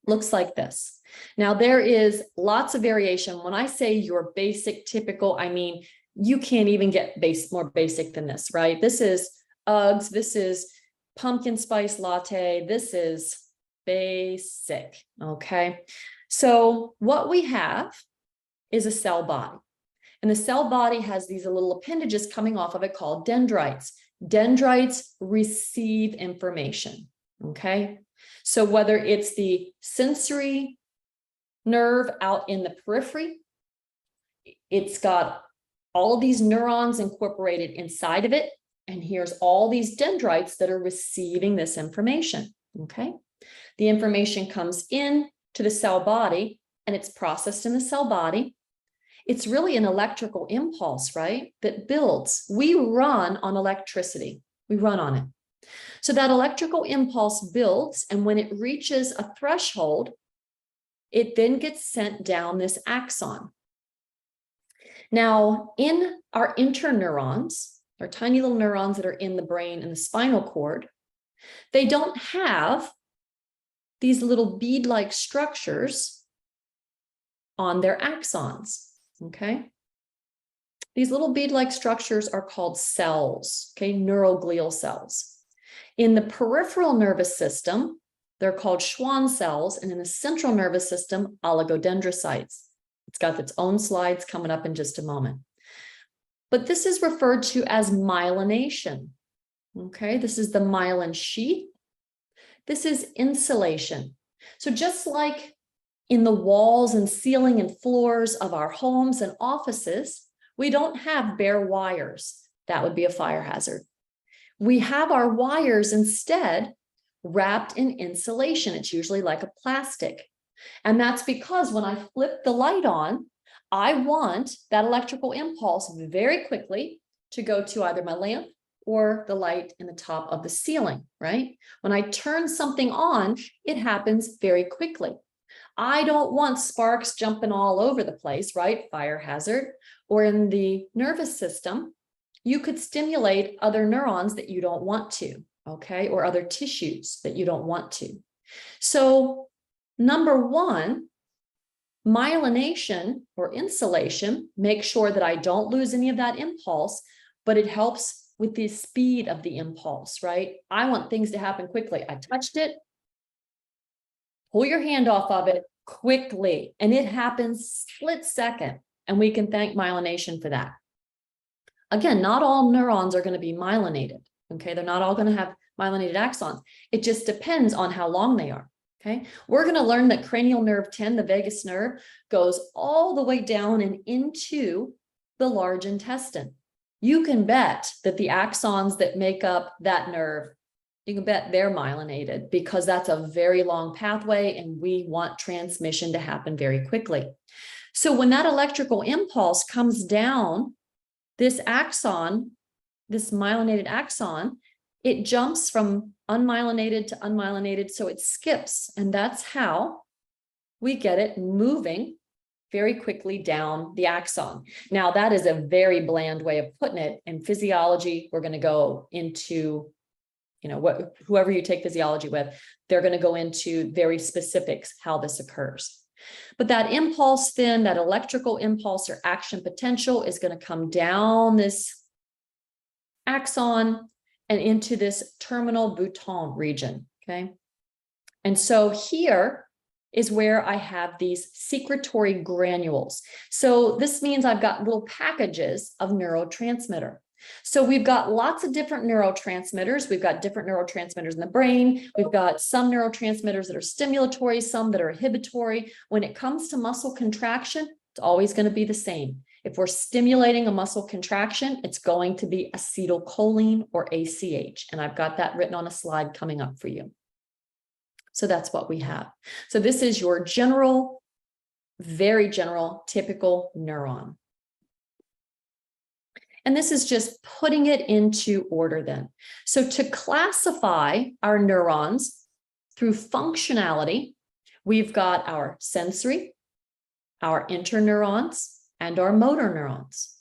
looks like this. Now, there is lots of variation. When I say your basic, typical, I mean, you can't even get more basic than this, right? This is Uggs, this is pumpkin spice latte, this is basic, okay? So what we have is a cell body. And the cell body has these little appendages coming off of it called dendrites. Dendrites receive information, okay? So whether it's the sensory nerve out in the periphery, it's got all of these neurons incorporated inside of it, and here's all these dendrites that are receiving this information, okay? The information comes in to the cell body, and it's processed in the cell body. It's really an electrical impulse, right? That builds. We run on electricity. We run on it. So that electrical impulse builds, and when it reaches a threshold, it then gets sent down this axon. Now, in our interneurons, our tiny little neurons that are in the brain and the spinal cord, they don't have these little bead-like structures on their axons. Okay. These little bead-like structures are called cells, okay, neuroglial cells. In the peripheral nervous system, they're called Schwann cells, and in the central nervous system, oligodendrocytes. It's got its own slides coming up in just a moment. But this is referred to as myelination. Okay, this is the myelin sheath. This is insulation. So just like in the walls and ceiling and floors of our homes and offices, we don't have bare wires. That would be a fire hazard. We have our wires instead wrapped in insulation. It's usually like a plastic. And that's because when I flip the light on, I want that electrical impulse very quickly to go to either my lamp or the light in the top of the ceiling, right? When I turn something on, it happens very quickly. I don't want sparks jumping all over the place, right? Fire hazard. Or in the nervous system, you could stimulate other neurons that you don't want to, okay? Or other tissues that you don't want to. So number one, myelination or insulation makes sure that I don't lose any of that impulse, but it helps with the speed of the impulse, right? I want things to happen quickly. I touched it. Pull your hand off of it quickly, and it happens split second, and we can thank myelination for that. Again, not all neurons are going to be myelinated, okay? They're not all going to have myelinated axons. It just depends on how long they are, okay? We're going to learn that cranial nerve 10, the vagus nerve, goes all the way down and into the large intestine. You can bet that the axons that make up that nerve, you can bet they're myelinated, because that's a very long pathway and we want transmission to happen very quickly. So when that electrical impulse comes down this axon, this myelinated axon, it jumps from unmyelinated to unmyelinated, so it skips. And that's how we get it moving very quickly down the axon. Now, that is a very bland way of putting it. In physiology, we're going to go into, whoever you take physiology with, they're going to go into very specifics how this occurs. But that impulse then, that electrical impulse or action potential is going to come down this axon and into this terminal bouton region, okay? And so here is where I have these secretory granules. So this means I've got little packages of neurotransmitter. So we've got lots of different neurotransmitters. We've got different neurotransmitters in the brain. We've got some neurotransmitters that are stimulatory, some that are inhibitory. When it comes to muscle contraction, it's always going to be the same. If we're stimulating a muscle contraction, it's going to be acetylcholine or ACH. And I've got that written on a slide coming up for you. So that's what we have. So this is your general, very general, typical neuron. And this is just putting it into order then. So to classify our neurons through functionality, we've got our sensory, our interneurons, and our motor neurons.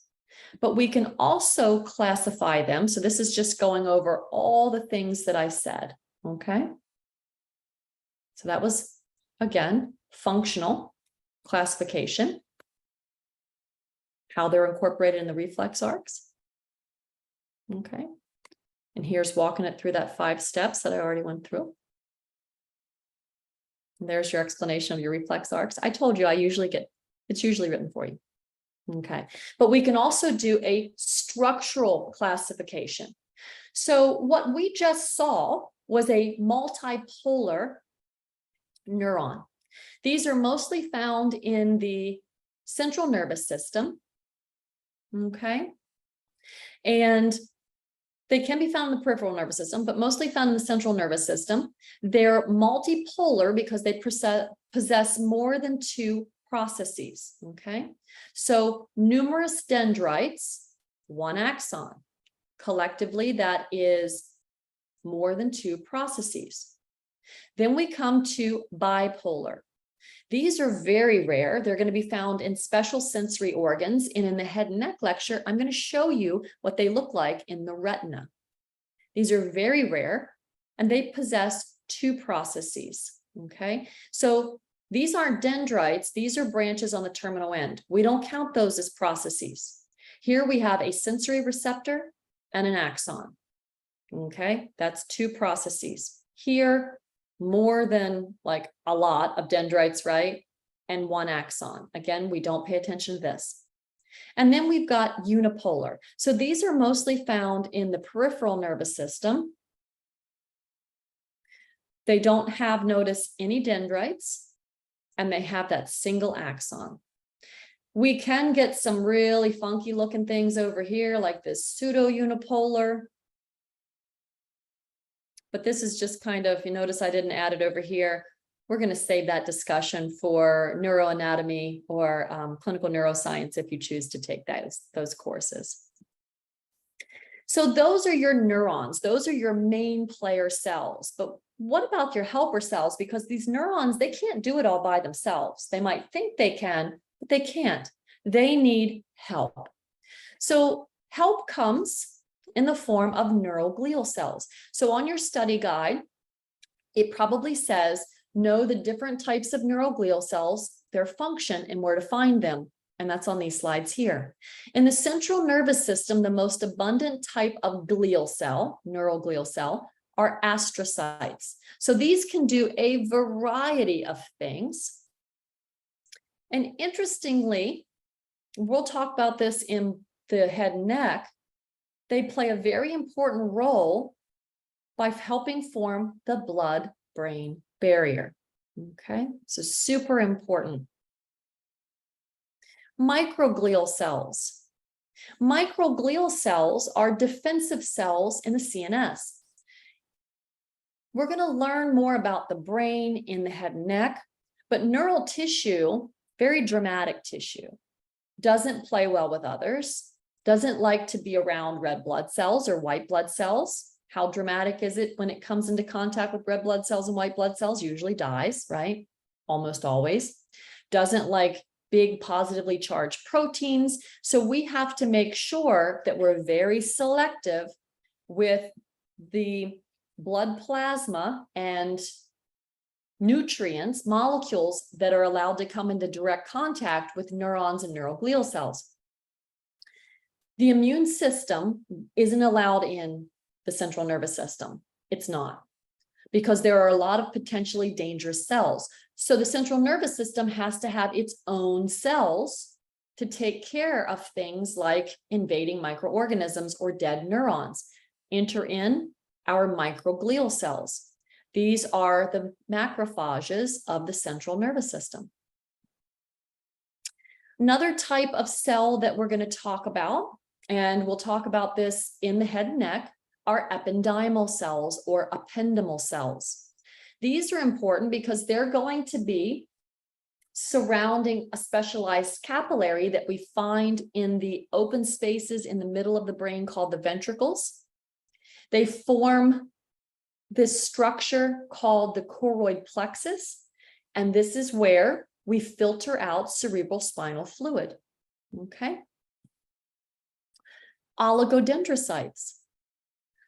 But we can also classify them. So this is just going over all the things that I said, okay? So that was, again, functional classification, how they're incorporated in the reflex arcs. Okay. And here's walking it through that 5 steps that I already went through. And there's your explanation of your reflex arcs. I told you it's usually written for you. Okay. But we can also do a structural classification. So what we just saw was a multipolar neuron. These are mostly found in the central nervous system. Okay. And they can be found in the peripheral nervous system, but mostly found in the central nervous system. They're multipolar because they possess more than 2 processes. Okay. So numerous dendrites, 1 axon. Collectively, that is more than 2 processes. Then we come to bipolar. These are very rare. They're going to be found in special sensory organs. And in the head and neck lecture, I'm going to show you what they look like in the retina. These are very rare, and they possess 2 processes. Okay, so these aren't dendrites. These are branches on the terminal end. We don't count those as processes. Here we have a sensory receptor and an axon. Okay, that's 2 processes. Here, more than like a lot of dendrites, right? And 1 axon. Again, we don't pay attention to this. And then we've got unipolar. So these are mostly found in the peripheral nervous system. They don't have, notice, any dendrites, and they have that single axon. We can get some really funky looking things over here, like this pseudo-unipolar. But this is just kind of, you notice I didn't add it over here. We're going to save that discussion for neuroanatomy or clinical neuroscience if you choose to take those courses. So those are your neurons. Those are your main player cells. But what about your helper cells? Because these neurons, they can't do it all by themselves. They might think they can, but they can't. They need help. So help comes in the form of neuroglial cells. So on your study guide, it probably says, know the different types of neuroglial cells, their function, and where to find them. And that's on these slides here. In the central nervous system, the most abundant type of glial cell, neuroglial cell, are astrocytes. So these can do a variety of things. And interestingly, we'll talk about this in the head and neck. They play a very important role by helping form the blood-brain barrier. Okay, so super important. Microglial cells. Microglial cells are defensive cells in the CNS. We're going to learn more about the brain in the head and neck, but neural tissue, very dramatic tissue, doesn't play well with others, doesn't like to be around red blood cells or white blood cells. How dramatic is it when it comes into contact with red blood cells and white blood cells? Usually dies, right? Almost always. Doesn't like big positively charged proteins. So we have to make sure that we're very selective with the blood plasma and nutrients, molecules that are allowed to come into direct contact with neurons and neuroglial cells. The immune system isn't allowed in the central nervous system. It's not, because there are a lot of potentially dangerous cells. So the central nervous system has to have its own cells to take care of things like invading microorganisms or dead neurons. Enter in our microglial cells. These are the macrophages of the central nervous system. Another type of cell that we're going to talk about, and we'll talk about this in the head and neck, are ependymal cells or ependymal cells. These are important because they're going to be surrounding a specialized capillary that we find in the open spaces in the middle of the brain called the ventricles. They form this structure called the choroid plexus, and this is where we filter out cerebral spinal fluid. Okay. Oligodendrocytes.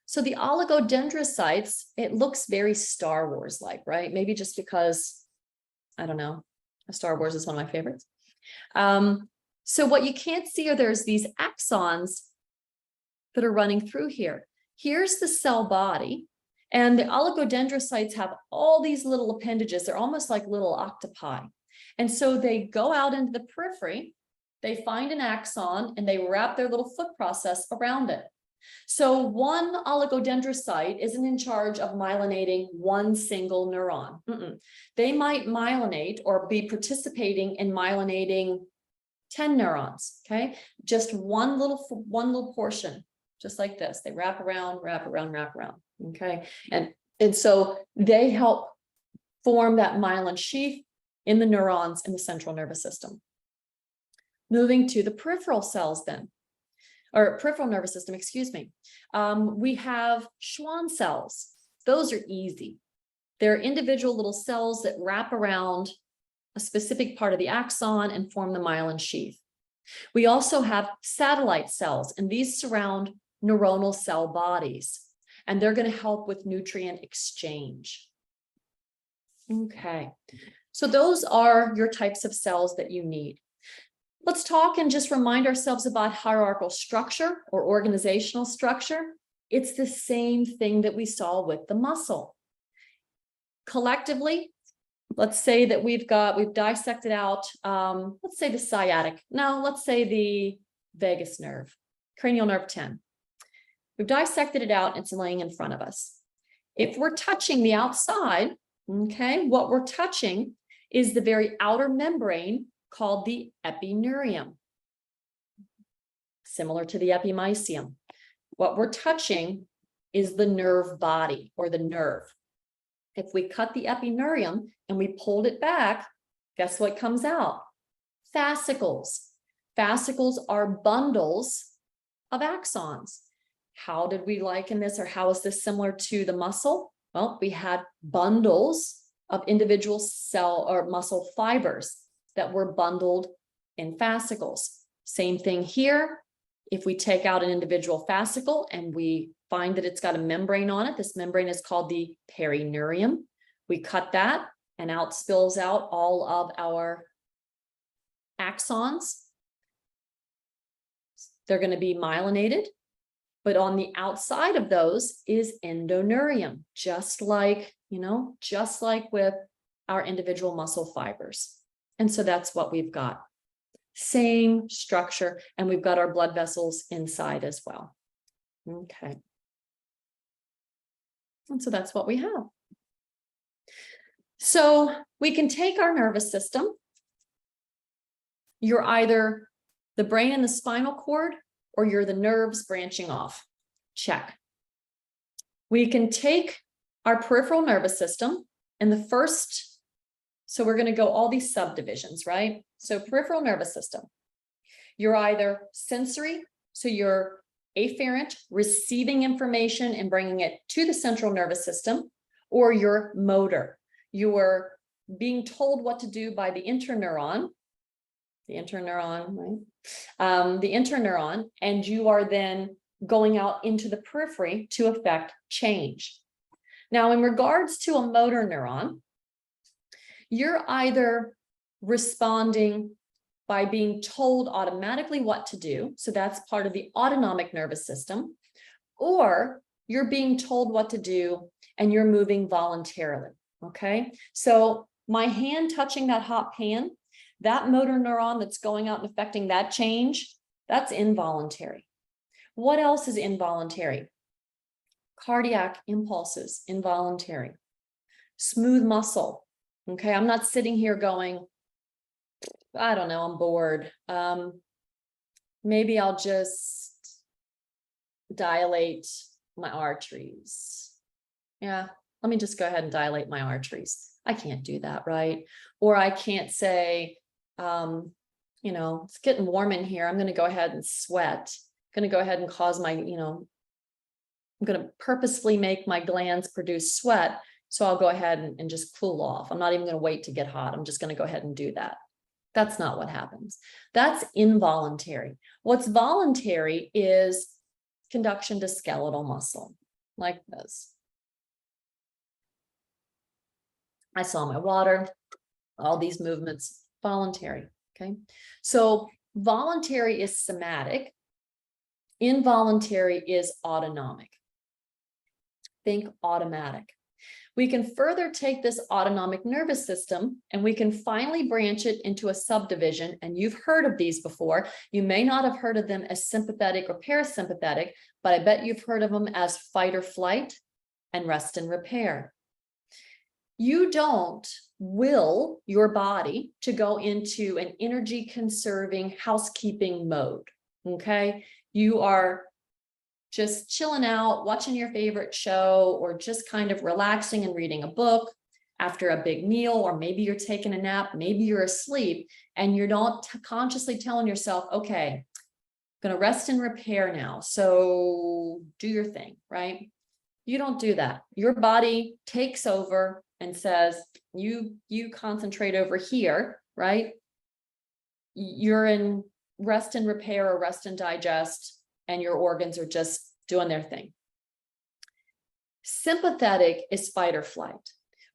So the oligodendrocytes, it looks very Star Wars like, right? Maybe just because, I don't know, Star Wars is one of my favorites. So what you can't see are there's these axons that are running through here. Here's the cell body, and the oligodendrocytes have all these little appendages. They're almost like little octopi. And so they go out into the periphery, they find an axon, and they wrap their little foot process around it. So one oligodendrocyte isn't in charge of myelinating one single neuron. They might myelinate or be participating in myelinating 10 neurons, okay? Just one little portion, just like this. They wrap around, okay? And so they help form that myelin sheath in the neurons in the central nervous system. Moving to the peripheral cells then, or peripheral nervous system, excuse me. We have Schwann cells. Those are easy. They're individual little cells that wrap around a specific part of the axon and form the myelin sheath. We also have satellite cells, and these surround neuronal cell bodies, and they're going to help with nutrient exchange. Okay, so those are your types of cells that you need. Let's talk and just remind ourselves about hierarchical structure or organizational structure. It's the same thing that we saw with the muscle. Collectively, let's say that we've dissected out, let's say the sciatic. No, let's say the vagus nerve, cranial nerve 10. We've dissected it out. It's laying in front of us. If we're touching the outside, okay, what we're touching is the very outer membrane called the epineurium, similar to the epimysium. What we're touching is the nerve body or the nerve. If we cut the epineurium and we pulled it back, guess what comes out? Fascicles. Fascicles are bundles of axons. How did we liken this, or how is this similar to the muscle? Well, we had bundles of individual cell or muscle fibers that were bundled in fascicles. Same thing here. If we take out an individual fascicle and we find that it's got a membrane on it, this membrane is called the perineurium. We cut that and out spills out all of our axons. They're going to be myelinated, but on the outside of those is endoneurium, just like with our individual muscle fibers. And so that's what we've got. Same structure, and we've got our blood vessels inside as well. Okay. And so that's what we have. So we can take our nervous system. You're either the brain and the spinal cord, or you're the nerves branching off. Check. We can take our peripheral nervous system, and the first, so we're going to go all these subdivisions, right? So peripheral nervous system, you're either sensory, so you're afferent, receiving information and bringing it to the central nervous system, or you're motor. You are being told what to do by the interneuron, right? The interneuron, and you are then going out into the periphery to affect change. Now, in regards to a motor neuron, you're either responding by being told automatically what to do, so that's part of the autonomic nervous system, or you're being told what to do and you're moving voluntarily, okay? So my hand touching that hot pan, That motor neuron that's going out and affecting that change, that's involuntary. What else is involuntary? Cardiac impulses, involuntary. Smooth muscle. Okay, I'm not sitting here going, I don't know, I'm bored. Maybe I'll just dilate my arteries. Yeah, let me just go ahead and dilate my arteries. I can't do that, right? Or I can't say, you know, it's getting warm in here. I'm going to go ahead and sweat. I'm going to go ahead and cause my, you know, I'm going to purposefully make my glands produce sweat. So I'll go ahead and just cool off. I'm not even going to wait to get hot. I'm just going to go ahead and do that. That's not what happens. That's involuntary. What's voluntary is conduction to skeletal muscle, like this. I saw my water, all these movements, voluntary, okay? So voluntary is somatic, involuntary is autonomic. Think automatic. We can further take this autonomic nervous system and we can finally branch it into a subdivision. And you've heard of these before. You may not have heard of them as sympathetic or parasympathetic, but I bet you've heard of them as fight or flight and rest and repair. You don't will your body to go into an energy conserving housekeeping mode, okay? You are just chilling out, watching your favorite show, or just kind of relaxing and reading a book after a big meal, or maybe you're taking a nap, maybe you're asleep, and you're not consciously telling yourself, okay, I'm going to rest and repair now. So do your thing, right? You don't do that. Your body takes over and says, you concentrate over here, right? You're in rest and repair or rest and digest, and your organs are just doing their thing. Sympathetic is fight or flight,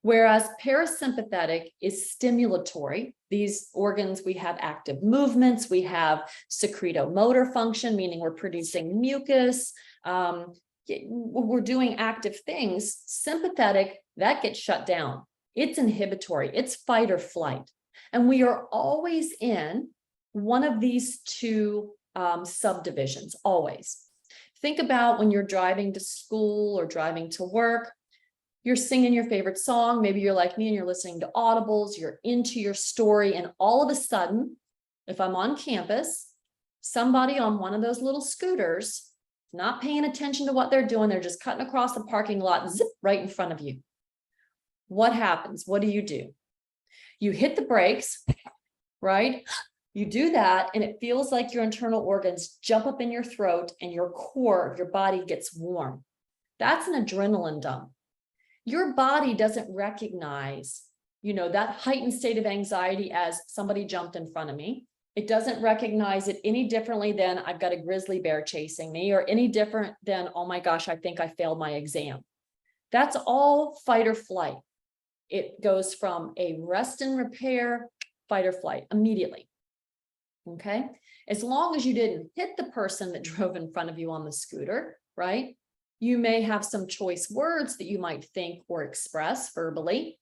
whereas parasympathetic is stimulatory. These organs, we have active movements, we have secretomotor function, meaning we're producing mucus, we're doing active things. Sympathetic, that gets shut down. It's inhibitory, it's fight or flight. And we are always in one of these two subdivisions, always. Think about when you're driving to school or driving to work, you're singing your favorite song, maybe you're like me and you're listening to audibles, you're into your story, and all of a sudden, if I'm on campus, somebody on one of those little scooters, not paying attention to what they're doing, they're just cutting across the parking lot, zip, right in front of you. What happens? What do? You hit the brakes, right? You do that, and it feels like your internal organs jump up in your throat and your core, your body gets warm. That's an adrenaline dump. Your body doesn't recognize, you know, that heightened state of anxiety as somebody jumped in front of me. It doesn't recognize it any differently than I've got a grizzly bear chasing me, or any different than, oh my gosh, I think I failed my exam. That's all fight or flight. It goes from a rest and repair, fight or flight immediately. Okay, as long as you didn't hit the person that drove in front of you on the scooter, right? You may have some choice words that you might think or express verbally,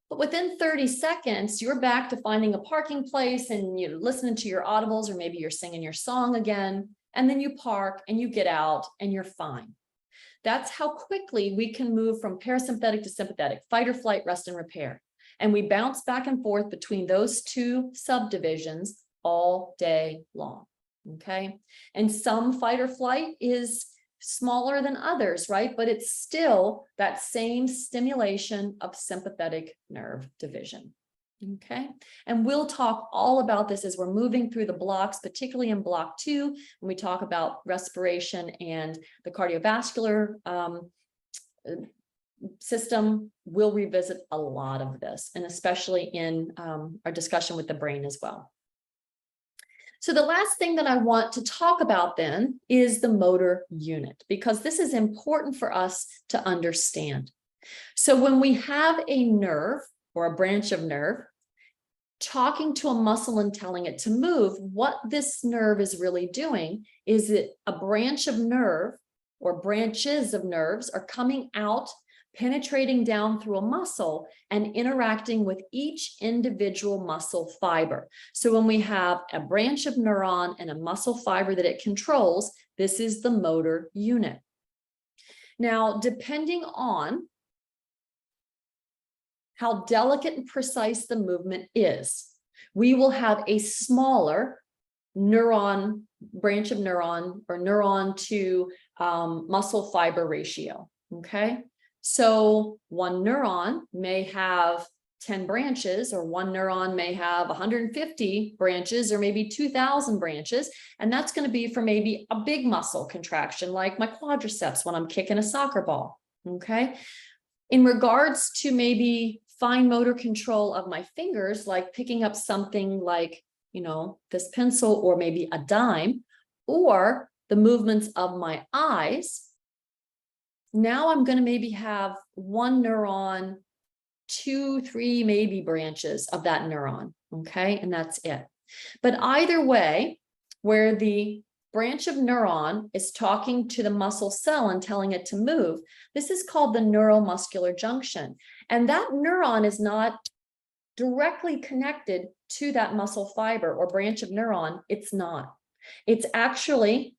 but within 30 seconds, you're back to finding a parking place and you're listening to your audibles, or maybe you're singing your song again, and then you park and you get out and you're fine. That's how quickly we can move from parasympathetic to sympathetic, fight or flight, rest and repair. And we bounce back and forth between those two subdivisions all day long, okay? And some fight or flight is smaller than others, right? But it's still that same stimulation of sympathetic nerve division, okay? And we'll talk all about this as we're moving through the blocks, particularly in block 2, when we talk about respiration and the cardiovascular system. We'll revisit a lot of this, and especially in our discussion with the brain as well. So the last thing that I want to talk about then is the motor unit, because this is important for us to understand. So when we have a nerve or a branch of nerve talking to a muscle and telling it to move, what this nerve is really doing is that a branch of nerve or branches of nerves are coming out penetrating down through a muscle and interacting with each individual muscle fiber. So when we have a branch of neuron and a muscle fiber that it controls, this is the motor unit. Now, depending on how delicate and precise the movement is, we will have a smaller neuron, branch of neuron, or neuron to muscle fiber ratio, okay? So one neuron may have 10 branches, or one neuron may have 150 branches, or maybe 2,000 branches. And that's going to be for maybe a big muscle contraction, like my quadriceps when I'm kicking a soccer ball, okay? In regards to maybe fine motor control of my fingers, like picking up something like, you know, this pencil, or maybe a dime, or the movements of my eyes, now I'm going to maybe have one neuron, 2, 3, maybe branches of that neuron, okay? And that's it. But either way, where the branch of neuron is talking to the muscle cell and telling it to move, this is called the neuromuscular junction. And that neuron is not directly connected to that muscle fiber or branch of neuron. It's not. It's actually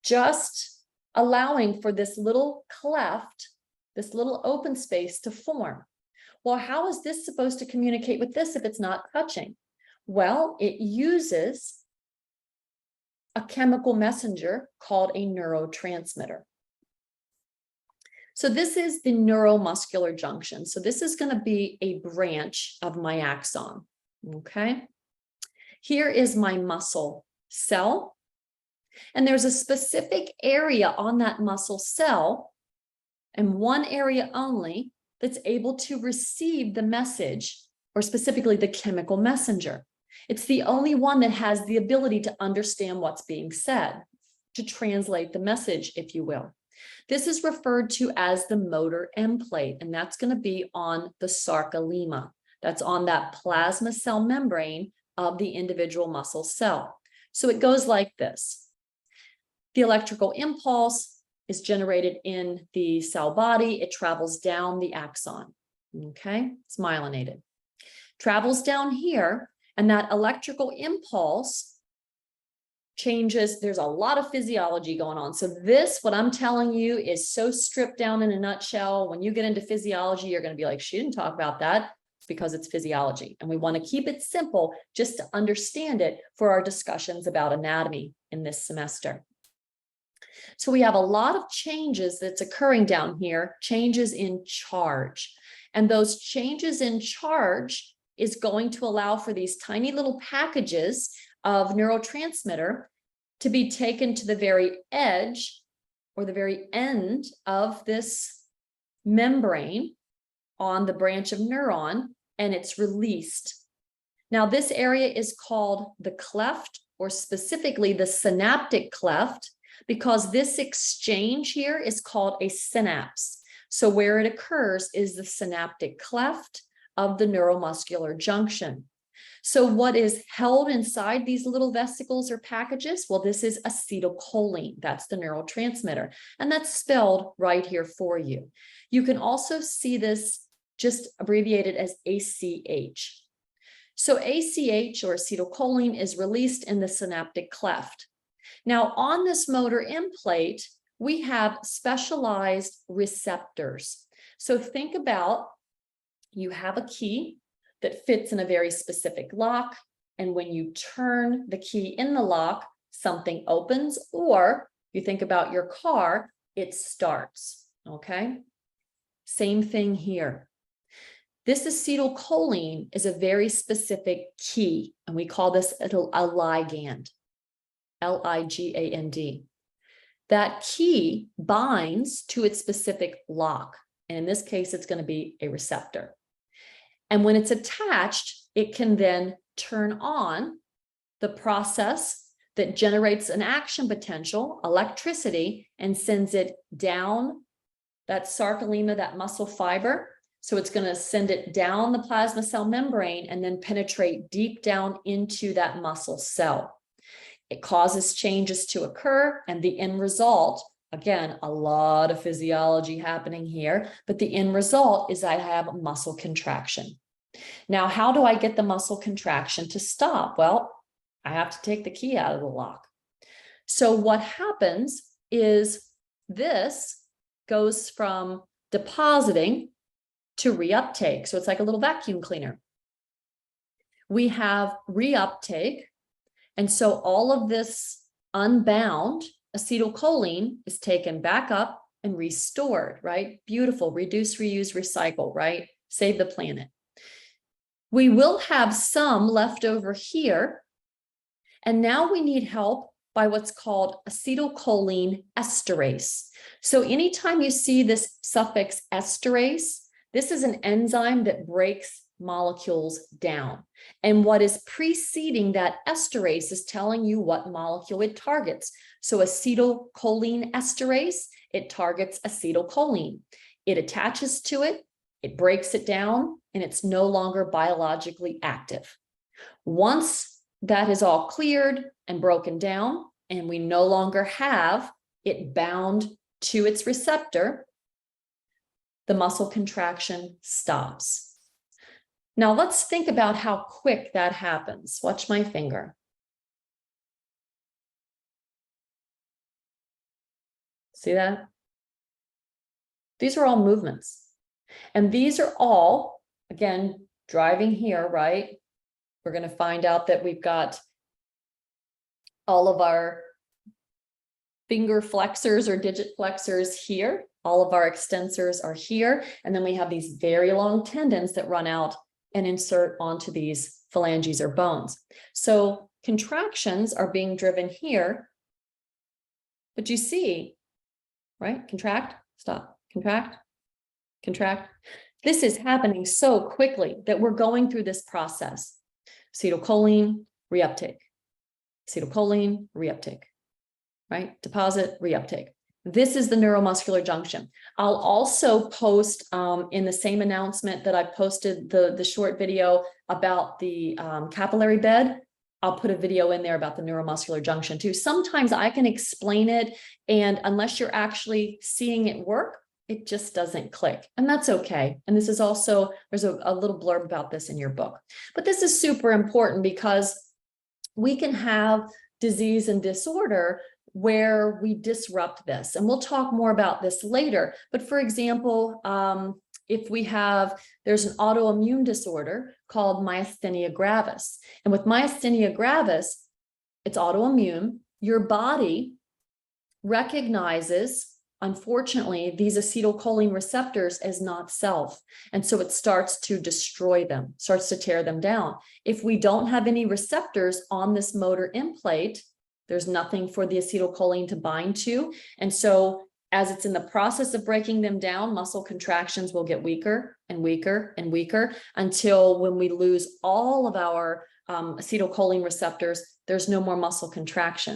just allowing for this little cleft, this little open space to form. Well, how is this supposed to communicate with this if it's not touching? Well, it uses a chemical messenger called a neurotransmitter. So this is the neuromuscular junction. So this is going to be a branch of my axon, okay? Here is my muscle cell, and there's a specific area on that muscle cell, and one area only, that's able to receive the message, or specifically the chemical messenger. It's the only one that has the ability to understand what's being said, to translate the message, if you will. This is referred to as the motor end plate, and that's going to be on the sarcolemma. That's on that plasma cell membrane of the individual muscle cell. So it goes like this. The electrical impulse is generated in the cell body. It travels down the axon, okay? It's myelinated. Travels down here, and that electrical impulse changes. There's a lot of physiology going on. So this, what I'm telling you, is so stripped down in a nutshell. When you get into physiology, you're going to be like, she didn't talk about that, because it's physiology. And we want to keep it simple just to understand it for our discussions about anatomy in this semester. So we have a lot of changes that's occurring down here, changes in charge. And those changes in charge is going to allow for these tiny little packages of neurotransmitter to be taken to the very edge or the very end of this membrane on the branch of neuron, and it's released. Now, this area is called the cleft, or specifically the synaptic cleft, because this exchange here is called a synapse. So where it occurs is the synaptic cleft of the neuromuscular junction. So what is held inside these little vesicles or packages? Well, this is acetylcholine. That's the neurotransmitter. And that's spelled right here for you. You can also see this just abbreviated as ACH. So ACH, or acetylcholine, is released in the synaptic cleft. Now, on this motor end plate, we have specialized receptors. So think about, you have a key that fits in a very specific lock, and when you turn the key in the lock, something opens, or you think about your car, it starts, okay? Same thing here. This acetylcholine is a very specific key, and we call this a ligand, L-I-G-A-N-D. That key binds to its specific lock, and in this case, it's going to be a receptor. And when it's attached, it can then turn on the process that generates an action potential, electricity, and sends it down that sarcolemma, that muscle fiber. So it's going to send it down the plasma cell membrane and then penetrate deep down into that muscle cell. It causes changes to occur, and the end result Again, a lot of physiology happening here, but the end result is I have muscle contraction. Now, how do I get the muscle contraction to stop? Well, I have to take the key out of the lock. So what happens is this goes from depositing to reuptake. So it's like a little vacuum cleaner. We have reuptake. And so all of this unbound acetylcholine is taken back up and restored, right? Beautiful. Reduce, reuse, recycle, right? Save the planet. We will have some left over here. And now we need help by what's called acetylcholine esterase. So anytime you see this suffix esterase, this is an enzyme that breaks molecules down. And what is preceding that esterase is telling you what molecule it targets. So acetylcholine esterase, it targets acetylcholine. It attaches to it, it breaks it down, and it's no longer biologically active. Once that is all cleared and broken down, and we no longer have it bound to its receptor, the muscle contraction stops. Now let's think about how quick that happens. Watch my finger. See that? These are all movements. And these are all, again, driving here, right? We're going to find out that we've got all of our finger flexors or digit flexors here. All of our extensors are here. And then we have these very long tendons that run out and insert onto these phalanges or bones. So contractions are being driven here. But you see, right? Contract, stop, contract, contract. This is happening so quickly that we're going through this process. Acetylcholine, reuptake. Acetylcholine, reuptake, right? Deposit, reuptake. This is the neuromuscular junction. I'll also post in the same announcement that I posted the short video about the capillary bed. I'll put a video in there about the neuromuscular junction too. Sometimes I can explain it, and unless you're actually seeing it work, it just doesn't click, and that's okay. And this is also, there's a little blurb about this in your book. But this is super important because we can have disease and disorder where we disrupt this. And we'll talk more about this later. But for example, if we have, there's an autoimmune disorder called myasthenia gravis. And with myasthenia gravis, it's autoimmune. Your body recognizes, unfortunately, these acetylcholine receptors as not self. And so it starts to destroy them, starts to tear them down. If we don't have any receptors on this motor end plate, there's nothing for the acetylcholine to bind to. And so as it's in the process of breaking them down, muscle contractions will get weaker and weaker and weaker until when we lose all of our acetylcholine receptors, there's no more muscle contraction.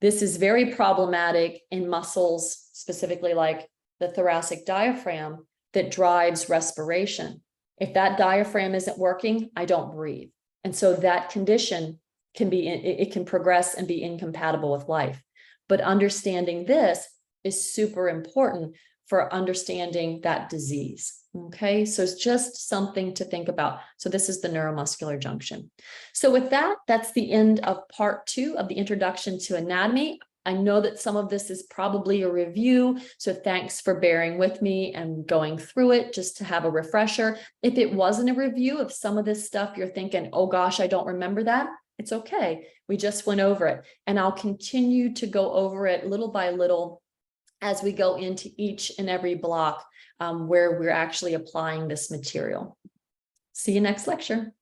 This is very problematic in muscles, specifically like the thoracic diaphragm, that drives respiration. If that diaphragm isn't working, I don't breathe. And so that condition can be, it can progress and be incompatible with life. But understanding this is super important for understanding that disease. Okay, so it's just something to think about. So this is the neuromuscular junction. So with that, that's the end of part 2 of the introduction to anatomy. I know that some of this is probably a review, so thanks for bearing with me and going through it just to have a refresher. If it wasn't a review of some of this stuff, you're thinking, oh gosh, I don't remember that. It's okay. We just went over it, and I'll continue to go over it little by little as we go into each and every block where we're actually applying this material. See you next lecture.